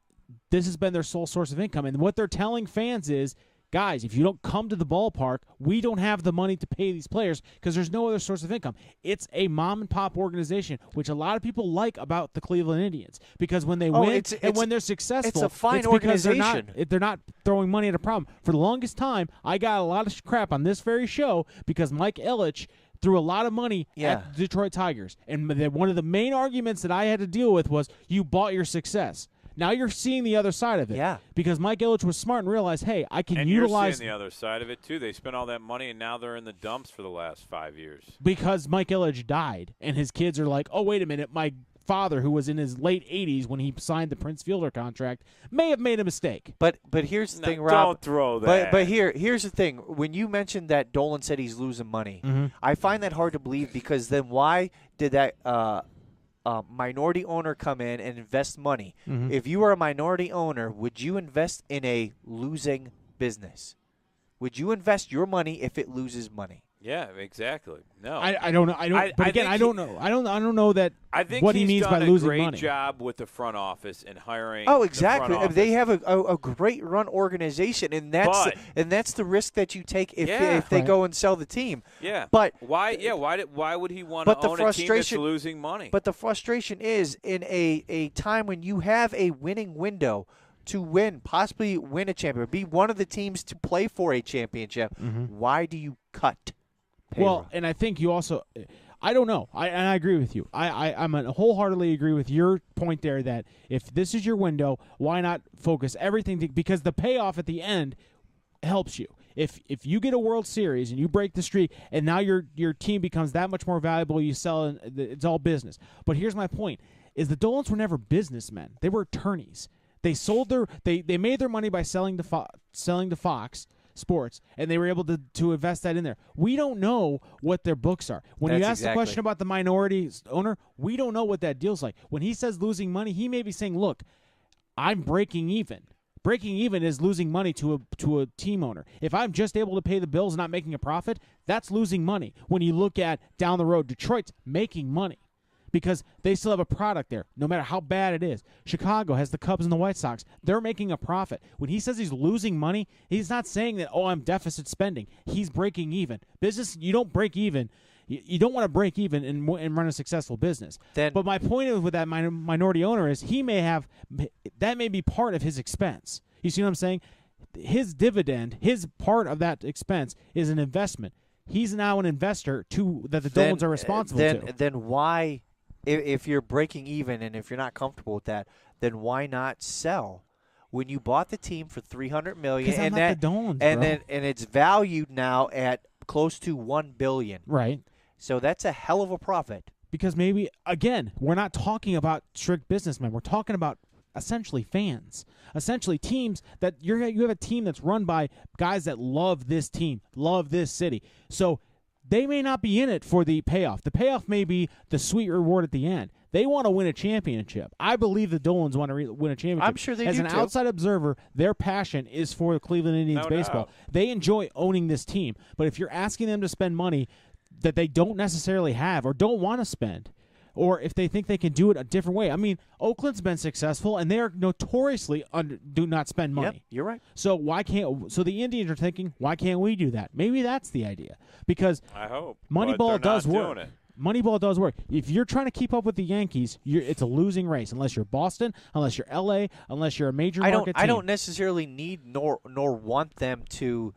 Speaker 3: this has been their sole source of income. And what they're telling fans is, guys, if you don't come to the ballpark, we don't have the money to pay these players because there's no other source of income. It's a mom-and-pop organization, which a lot of people like about the Cleveland Indians, because when they win and when they're successful,
Speaker 4: it's a fine
Speaker 3: organization. They're not throwing money at a problem. For the longest time, I got a lot of crap on this very show because Mike Ilitch threw a lot of money at the Detroit Tigers. And one of the main arguments that I had to deal with was, you bought your success. now you're seeing the other side of it.
Speaker 4: Yeah.
Speaker 3: Because Mike Ilitch was smart and realized, hey, I can
Speaker 2: And
Speaker 3: utilize.
Speaker 2: you're seeing the other side of it, too. They spent all that money, and now they're in the dumps for the last 5 years.
Speaker 3: Because Mike Ilitch died, and his kids are like, oh, wait a minute, my father, who was in his late 80s when he signed the Prince Fielder contract, may have made a mistake.
Speaker 4: But here's the thing, Rob.
Speaker 2: Don't throw that.
Speaker 4: But here's the thing. When you mentioned that Dolan said he's losing money, I find that hard to believe, because then why did that minority owner come in and invest money? If you were a minority owner, would you invest in a losing business? Would you invest your money if it loses money?
Speaker 2: Yeah, exactly. No,
Speaker 3: I don't know. But again, I don't know. I don't know that.
Speaker 2: I think
Speaker 3: what
Speaker 2: he's
Speaker 3: he means
Speaker 2: done
Speaker 3: by losing
Speaker 2: a great
Speaker 3: money.
Speaker 2: job with the front office and hiring.
Speaker 4: Oh,
Speaker 2: the
Speaker 4: exactly.
Speaker 2: front office.
Speaker 4: They have a great run organization, and that's the risk that you take if they go and sell the team.
Speaker 2: Yeah.
Speaker 4: But
Speaker 2: why? Yeah. Why would he want to own a team that's losing money?
Speaker 4: But the frustration is in a time when you have a winning window to possibly win a championship, be one of the teams to play for a championship. Why do you cut payroll?
Speaker 3: Well, and I think you also, I don't know. I agree with you. I'm a wholeheartedly agree with your point there that if this is your window, why not focus everything because the payoff at the end helps you. If you get a World Series and you break the streak and now your team becomes that much more valuable, you sell, and it's all business. But here's my point: is the Dolans were never businessmen; they were attorneys. They sold they made their money by selling to Fox Sports, and they were able to invest that in there. We don't know what their books are. When you ask the question about the minority owner, we don't know what that deal's like. When he says losing money, he may be saying, look, I'm breaking even. Breaking even is losing money to a team owner. If I'm just able to pay the bills and not making a profit, that's losing money. When you look at down the road, Detroit's making money because they still have a product there, no matter how bad it is. Chicago has the Cubs and the White Sox. They're making a profit. When he says he's losing money, he's not saying that, I'm deficit spending. He's breaking even. Business, you don't break even. You don't want to break even and run a successful business. But my point with that minority owner is that may be part of his expense. You see what I'm saying? His dividend, his part of that expense is an investment. He's now an investor that the Dolans are responsible to.
Speaker 4: Then why, if you're breaking even and if you're not comfortable with that, then why not sell? When you bought the team for $300 million,
Speaker 3: and the Dolans,
Speaker 4: and it's valued now at close to $1 billion,
Speaker 3: right?
Speaker 4: So that's a hell of a profit.
Speaker 3: Because maybe, again, we're not talking about strict businessmen. We're talking about essentially fans, essentially teams that you have a team that's run by guys that love this team, love this city. So they may not be in it for the payoff. The payoff may be the sweet reward at the end. They want to win a championship. I believe the Dolans want to win a championship.
Speaker 4: I'm sure they
Speaker 3: As
Speaker 4: do,
Speaker 3: an
Speaker 4: too.
Speaker 3: outside observer, their passion is for Cleveland Indians baseball. They enjoy owning this team. But if you're asking them to spend money that they don't necessarily have or don't want to spend, or if they think they can do it a different way. I mean, Oakland's been successful, and they are notoriously do not spend money.
Speaker 4: Yep, you're right.
Speaker 3: So the Indians are thinking, why can't we do that? Maybe that's the idea. Because
Speaker 2: I hope
Speaker 3: Moneyball does
Speaker 2: not
Speaker 3: work.
Speaker 2: doing it.
Speaker 3: Moneyball does work. If you're trying to keep up with the Yankees, it's a losing race unless you're Boston, unless you're L.A., unless you're a major market team.
Speaker 4: I don't necessarily need nor want them to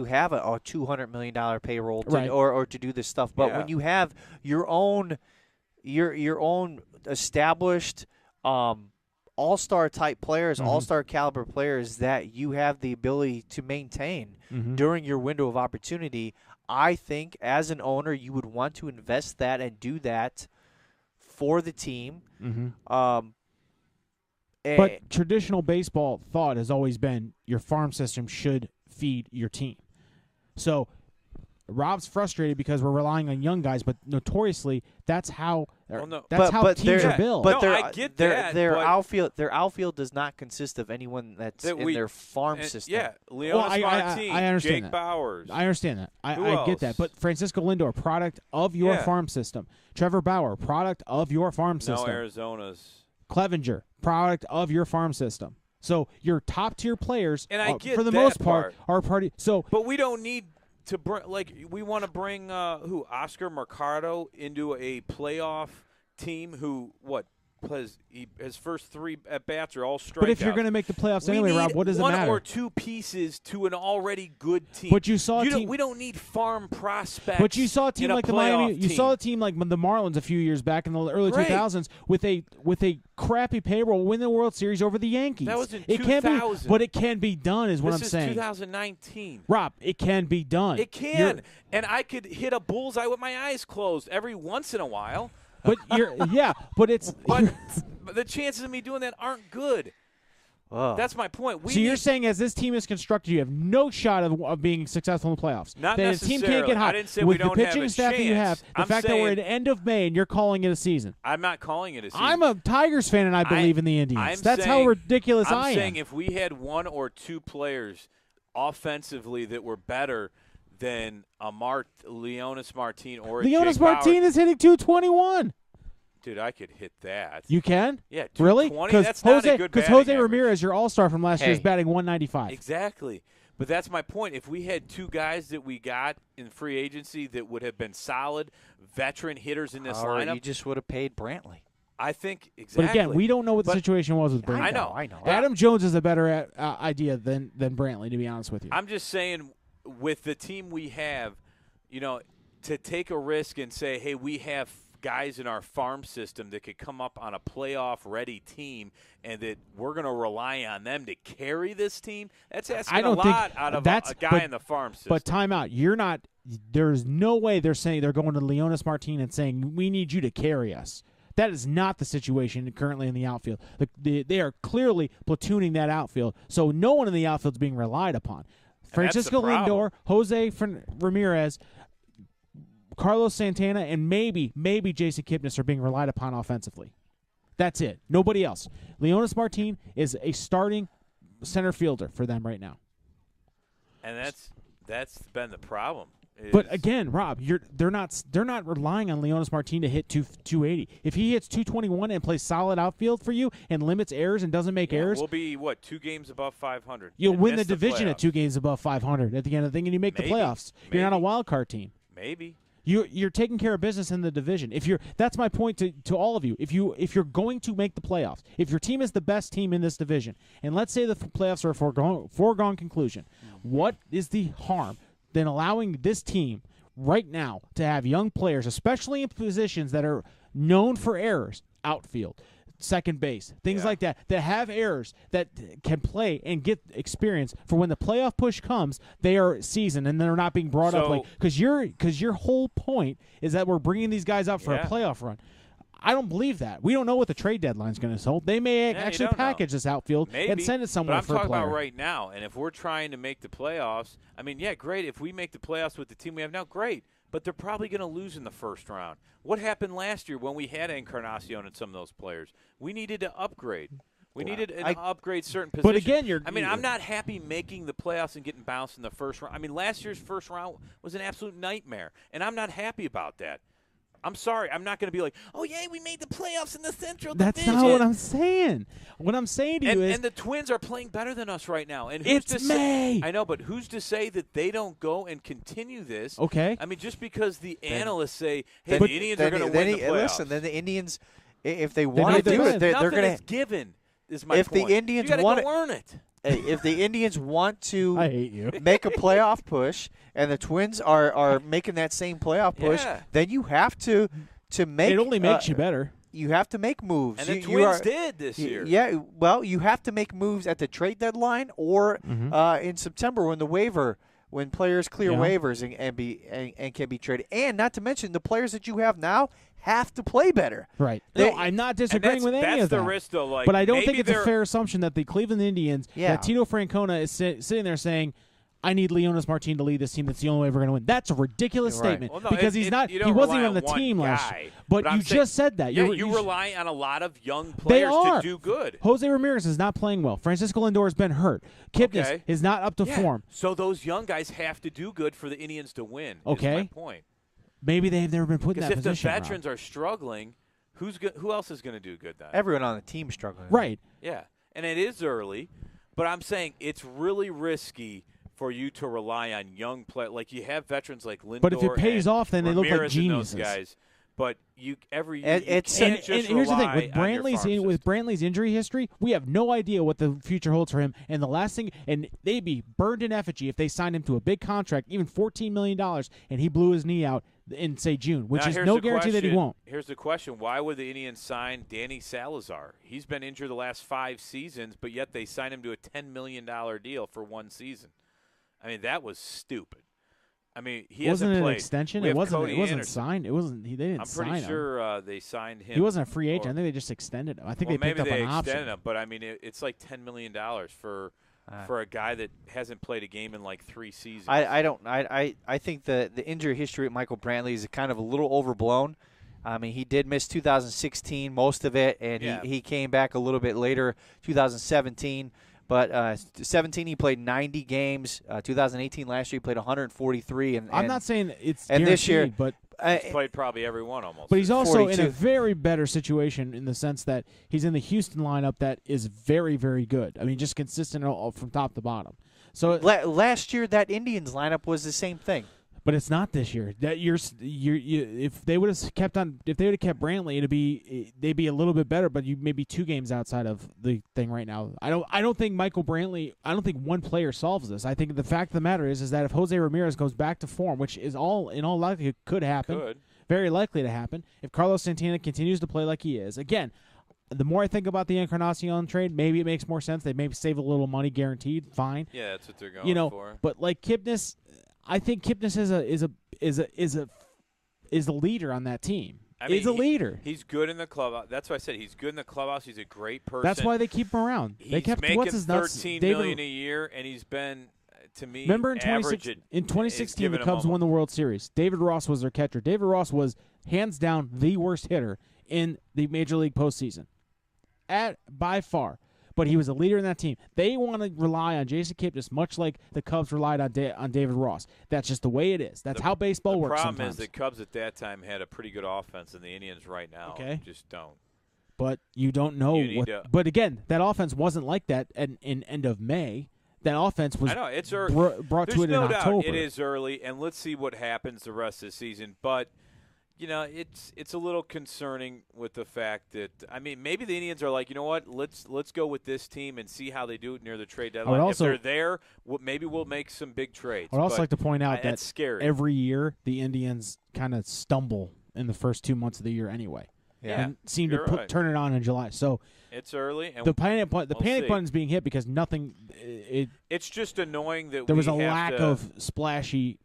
Speaker 4: have a $200 million payroll or to do this stuff. But when you have your own established all-star type players, all-star caliber players that you have the ability to maintain during your window of opportunity, I think as an owner you would want to invest that and do that for the team.
Speaker 3: But traditional baseball thought has always been your farm system should feed your team. So Rob's frustrated because we're relying on young guys, but notoriously that's how teams are built.
Speaker 4: But
Speaker 2: I get that.
Speaker 4: Their outfield does not consist of anyone that's in their farm system.
Speaker 2: Yeah, Leon Martin,
Speaker 3: I understand
Speaker 2: Jake
Speaker 3: that.
Speaker 2: Bowers.
Speaker 3: I understand that. I get that. But Francisco Lindor, product of your farm system. Trevor Bauer, product of your farm system.
Speaker 2: No, Arizona's.
Speaker 3: Clevenger, product of your farm system. So your top tier players,
Speaker 2: and I get
Speaker 3: for the
Speaker 2: that
Speaker 3: most part,
Speaker 2: part.
Speaker 3: are party. So,
Speaker 2: but we don't need to bring we want to bring Oscar Mercado into a playoff team. his first 3 at bats are all strikeouts.
Speaker 3: But if you're going to make the playoffs anyway, Rob, what does it matter?
Speaker 2: One or 2 pieces to an already good team.
Speaker 3: But you saw
Speaker 2: we don't need farm prospects.
Speaker 3: But you saw a team like the Miami.
Speaker 2: Team.
Speaker 3: You saw a team like the Marlins a few years back in the early 2000s with a crappy payroll win the World Series over the Yankees.
Speaker 2: That was in
Speaker 3: it
Speaker 2: 2000.
Speaker 3: But it can be done, is what I'm saying.
Speaker 2: This is 2019.
Speaker 3: Rob, it can be done.
Speaker 2: It can, and I could hit a bullseye with my eyes closed every once in a while.
Speaker 3: But but it's
Speaker 2: but the chances of me doing that aren't good.
Speaker 4: Oh.
Speaker 2: That's my point.
Speaker 3: So you're saying as this team is constructed, you have no shot of being successful in the playoffs.
Speaker 2: Not
Speaker 3: that
Speaker 2: necessarily.
Speaker 3: The team can't get hot.
Speaker 2: I didn't say
Speaker 3: with
Speaker 2: we don't
Speaker 3: the
Speaker 2: have
Speaker 3: pitching
Speaker 2: a
Speaker 3: staff that you have,
Speaker 2: chance.
Speaker 3: the fact that we're at the end of May and you're calling it a season.
Speaker 2: I'm not calling it a season.
Speaker 3: I'm a Tigers fan and I believe in the Indians. That's how ridiculous I am.
Speaker 2: I'm saying if we had 1 or 2 players offensively that were better than Leonis Martin or
Speaker 3: Leonis
Speaker 2: Jake
Speaker 3: Martin
Speaker 2: Bauer,
Speaker 3: is hitting 221.
Speaker 2: Dude, I could hit that.
Speaker 3: You can?
Speaker 2: Yeah,
Speaker 3: really?
Speaker 2: That's not a good batting
Speaker 3: Jose
Speaker 2: average.
Speaker 3: Ramirez, your all-star from last year, is batting 195.
Speaker 2: Exactly. But that's my point. If we had 2 guys that we got in free agency that would have been solid veteran hitters in this lineup,
Speaker 4: you just would have paid Brantley.
Speaker 2: I think exactly.
Speaker 3: But again, we don't know what the situation was with Brantley.
Speaker 2: I know.
Speaker 3: Adam Jones is a better idea than Brantley, to be honest with you.
Speaker 2: I'm just saying, with the team we have, to take a risk and say, hey, we have guys in our farm system that could come up on a playoff-ready team and that we're going to rely on them to carry this team, that's asking a lot out of a guy in the farm system.
Speaker 3: But time out. There's no way they're saying they're going to Leonis Martin and saying, we need you to carry us. That is not the situation currently in the outfield. They are clearly platooning that outfield, so no one in the outfield is being relied upon. Francisco Lindor, Jose Ramirez, Carlos Santana, and maybe Jason Kipnis are being relied upon offensively. That's it. Nobody else. Leonis Martin is a starting center fielder for them right now.
Speaker 2: And that's been the problem.
Speaker 3: But again, Rob, they're not relying on Leonis Martin to hit 280. If he hits 221 and plays solid outfield for you and limits errors and doesn't make errors,
Speaker 2: we'll be 2 games above 500.
Speaker 3: You'll win the division at 2 games above 500 at the end of the thing, and you make the playoffs. You're not a wild card team.
Speaker 2: Maybe.
Speaker 3: You're taking care of business in the division. That's my point to all of you. If you're going to make the playoffs, if your team is the best team in this division, and let's say the playoffs are a foregone conclusion, what is the harm than allowing this team right now to have young players, especially in positions that are known for errors, outfield, second base, things like that have errors, that can play and get experience for when the playoff push comes, they are seasoned and they're not being brought up like because your whole point is that we're bringing these guys up for a playoff run. I don't believe that. We don't know what the trade deadline is going to hold. They may actually package this outfield and send it somewhere for a player.
Speaker 2: But I'm talking about right now, and if we're trying to make the playoffs, I mean, great. If we make the playoffs with the team we have now, great. But they're probably going to lose in the first round. What happened last year when we had Encarnacion and some of those players? We needed to upgrade. We needed to upgrade certain positions.
Speaker 3: But again,
Speaker 2: I'm not happy making the playoffs and getting bounced in the first round. I mean, last year's first round was an absolute nightmare, and I'm not happy about that. I'm sorry. I'm not going to be like, oh, yeah, we made the playoffs in the Central Division.
Speaker 3: That's not what I'm saying. What I'm saying to you is...
Speaker 2: And the Twins are playing better than us right now. And
Speaker 3: it's May.
Speaker 2: I know, but who's to say that they don't go and continue this?
Speaker 3: Okay.
Speaker 2: I mean, just because the analysts say, hey, the Indians are going to win the playoffs.
Speaker 4: Listen, then the Indians, if they want to do it, they're going to...
Speaker 2: Nothing is given, is my point.
Speaker 4: If the Indians
Speaker 2: want to earn it.
Speaker 4: If the Indians want to
Speaker 3: I hate you.
Speaker 4: make a playoff push and the Twins are making that same playoff push, then you have to make
Speaker 3: it only makes you better.
Speaker 4: You have to make moves.
Speaker 2: And the Twins did this year.
Speaker 4: Yeah, well, you have to make moves at the trade deadline or in September when players clear waivers and can be traded. And not to mention the players that you have now have to play better.
Speaker 3: Right. No, I'm not disagreeing with any of that.
Speaker 2: That's the risk, though.
Speaker 3: But I don't think it's a fair assumption that the Cleveland Indians, that Tito Francona is sitting there saying, I need Leonis Martin to lead this team. That's the only way we're going to win. That's a ridiculous statement because he wasn't even on the team last year. But you just said that.
Speaker 2: Yeah, you rely on a lot of young players to do good.
Speaker 3: Jose Ramirez is not playing well. Francisco Lindor has been hurt. Kipnis is not up to form.
Speaker 2: So those young guys have to do good for the Indians to win.
Speaker 3: Okay.
Speaker 2: Is my point.
Speaker 3: Maybe they've never been put in that position.
Speaker 2: Because if the veterans are struggling, who else is going to do good then?
Speaker 4: Everyone on the team is struggling.
Speaker 3: Right.
Speaker 2: Yeah, and it is early, but I'm saying it's really risky for you to rely on young players. Like you have veterans like Lindor.
Speaker 3: But if it pays off, then they look like
Speaker 2: Ramirez and
Speaker 3: geniuses.
Speaker 2: Those guys. But you can't
Speaker 3: And
Speaker 2: just
Speaker 3: here's the thing
Speaker 2: rely
Speaker 3: with
Speaker 2: on your farm system.
Speaker 3: Brantley's injury history, we have no idea what the future holds for him. And the last thing, and they'd be burned in effigy if they signed him to a big contract, even $14 million, and he blew his knee out in say June, which
Speaker 2: Now,
Speaker 3: is
Speaker 2: here's
Speaker 3: no
Speaker 2: the
Speaker 3: guarantee that he
Speaker 2: question.
Speaker 3: won't.
Speaker 2: Here's the question: why would the Indians sign Danny Salazar? He's been injured the last 5 seasons, but yet they signed him to a $10 million deal for 1 season. I mean, that was stupid. I mean, he
Speaker 3: wasn't
Speaker 2: hasn't
Speaker 3: an
Speaker 2: played.
Speaker 3: extension.
Speaker 2: We
Speaker 3: It
Speaker 2: have
Speaker 3: wasn't.
Speaker 2: Cody
Speaker 3: It wasn't
Speaker 2: Anderson.
Speaker 3: signed. It wasn't. They didn't
Speaker 2: I'm
Speaker 3: sign
Speaker 2: pretty
Speaker 3: him.
Speaker 2: sure they signed him.
Speaker 3: He wasn't a free agent.
Speaker 2: or-
Speaker 3: I think they just extended him. I think
Speaker 2: well,
Speaker 3: they picked
Speaker 2: maybe
Speaker 3: up
Speaker 2: they
Speaker 3: an option.
Speaker 2: extended him, but I mean, it's like $10 million for a guy that hasn't played a game in like 3 seasons.
Speaker 4: I think the injury history of Michael Brantley is kind of a little overblown. I mean, he did miss 2016, most of it, and he came back a little bit later, 2017. But 17, he played 90 games. 2018, last year, he played 143.
Speaker 3: I'm not saying it's
Speaker 4: and this year,
Speaker 3: but
Speaker 2: He's played probably every one almost.
Speaker 3: But he's also in
Speaker 4: 42.
Speaker 3: a very better situation in the sense that he's in the Houston lineup that is very, very good. I mean, just consistent from top to bottom. So,
Speaker 4: last year, that Indians lineup was the same thing.
Speaker 3: but it's not this year. That if they would have kept Brantley, they'd be a little bit better. But you maybe 2 games outside of the thing right now. I don't think Michael Brantley. I don't think one player solves this. I think the fact of the matter is that if Jose Ramirez goes back to form, which is in all likelihood could happen, very likely to happen. If Carlos Santana continues to play like he is, again. The more I think about the Encarnacion trade, maybe it makes more sense. They maybe save a little money guaranteed. Fine.
Speaker 2: Yeah, that's what they're going for.
Speaker 3: But like Kipnis, I think Kipnis is a leader on that team. He's a leader.
Speaker 2: He's good in the clubhouse. That's why I said he's good in the clubhouse. He's a great person.
Speaker 3: That's why they keep him around. They kept
Speaker 2: making
Speaker 3: what's his nuts,
Speaker 2: $13
Speaker 3: David,
Speaker 2: million a year, and he's been to me.
Speaker 3: Remember in
Speaker 2: average
Speaker 3: 2016, the Cubs won the World Series. David Ross was their catcher. David Ross was hands down the worst hitter in the Major League postseason, by far. But he was a leader in that team. They want to rely on Jason Kipnis, much like the Cubs relied on David Ross. That's just the way it is. That's how baseball works.
Speaker 2: The problem
Speaker 3: sometimes.
Speaker 2: is the Cubs at that time had a pretty good offense, and the Indians right now just don't.
Speaker 3: But you don't know what. But again, that offense wasn't like that in end of May. That offense was.
Speaker 2: I know it's early.
Speaker 3: Brought
Speaker 2: There's
Speaker 3: to it
Speaker 2: no
Speaker 3: in
Speaker 2: doubt
Speaker 3: October.
Speaker 2: it is early, and let's see what happens the rest of the season. But it's a little concerning with the fact that maybe the Indians are like, you know what, let's go with this team and see how they do it near the trade deadline. If they're there, maybe we'll make some big trades.
Speaker 3: I'd also like to point out that
Speaker 2: scary.
Speaker 3: Every year the Indians kind of stumble in the first 2 months of the year anyway.
Speaker 2: Yeah,
Speaker 3: and seem to turn it on in July. So
Speaker 2: it's early. And
Speaker 3: the panic button's being hit because nothing.
Speaker 2: It's just annoying that
Speaker 3: there was a lack of splashy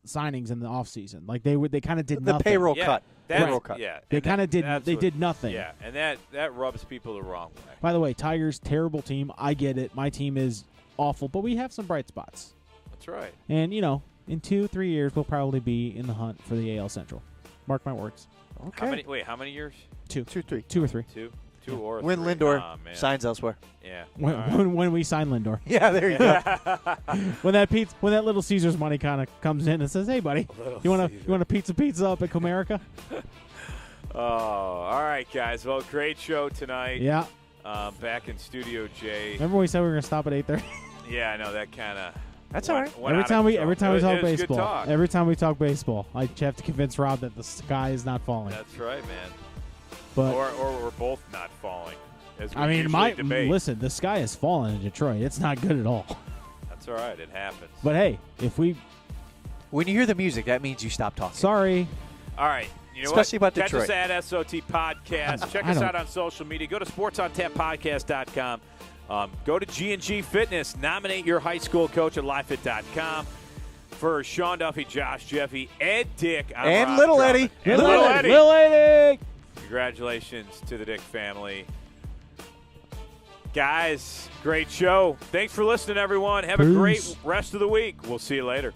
Speaker 3: signings in the offseason. Like they kind of did nothing.
Speaker 4: The payroll cut.
Speaker 2: Payroll cut. Yeah,
Speaker 3: they kind of did. They did nothing.
Speaker 2: Yeah, and that rubs people the wrong way.
Speaker 3: By the way, Tigers terrible team. I get it. My team is awful, but we have some bright spots.
Speaker 2: That's right.
Speaker 3: And in 2-3 years, we'll probably be in the hunt for the AL Central. Mark my words.
Speaker 4: Okay.
Speaker 2: How many years?
Speaker 3: 2 or 3.
Speaker 2: 2 or 3.
Speaker 4: When Lindor signs elsewhere.
Speaker 2: Yeah.
Speaker 3: When we sign Lindor.
Speaker 4: Yeah, there you go.
Speaker 3: when that Little Caesars money kind of comes in and says, "Hey, buddy, you want a pizza up at Comerica?"
Speaker 2: Oh, all right, guys. Well, great show tonight.
Speaker 3: Yeah.
Speaker 2: Back in Studio J.
Speaker 3: Remember when we said we were going to stop at 8:30?
Speaker 2: Yeah, I know that kind of.
Speaker 4: That's all right.
Speaker 3: Every time we talk baseball, every time we talk baseball, I have to convince Rob that the sky is not falling.
Speaker 2: That's right, man.
Speaker 3: But
Speaker 2: or we're both not falling. As we debate.
Speaker 3: Listen, the sky is falling in Detroit. It's not good at all.
Speaker 2: That's all right. It happens.
Speaker 3: But hey,
Speaker 4: when you hear the music, that means you stop talking.
Speaker 3: Sorry.
Speaker 2: All right. You know
Speaker 4: Especially
Speaker 2: what?
Speaker 4: about Detroit.
Speaker 2: Catch us at SOT Podcast. Check us out on social media. Go to sportsontappodcast.com. Go to G&G Fitness. Nominate your high school coach at livefit.com. For Sean Duffy, Josh Jeffy, Ed Dick,
Speaker 4: and Little Eddie.
Speaker 2: And Little Eddie.
Speaker 3: Little Eddie.
Speaker 2: Congratulations to the Dick family. Guys, great show. Thanks for listening, everyone. Have a great rest of the week. We'll see you later.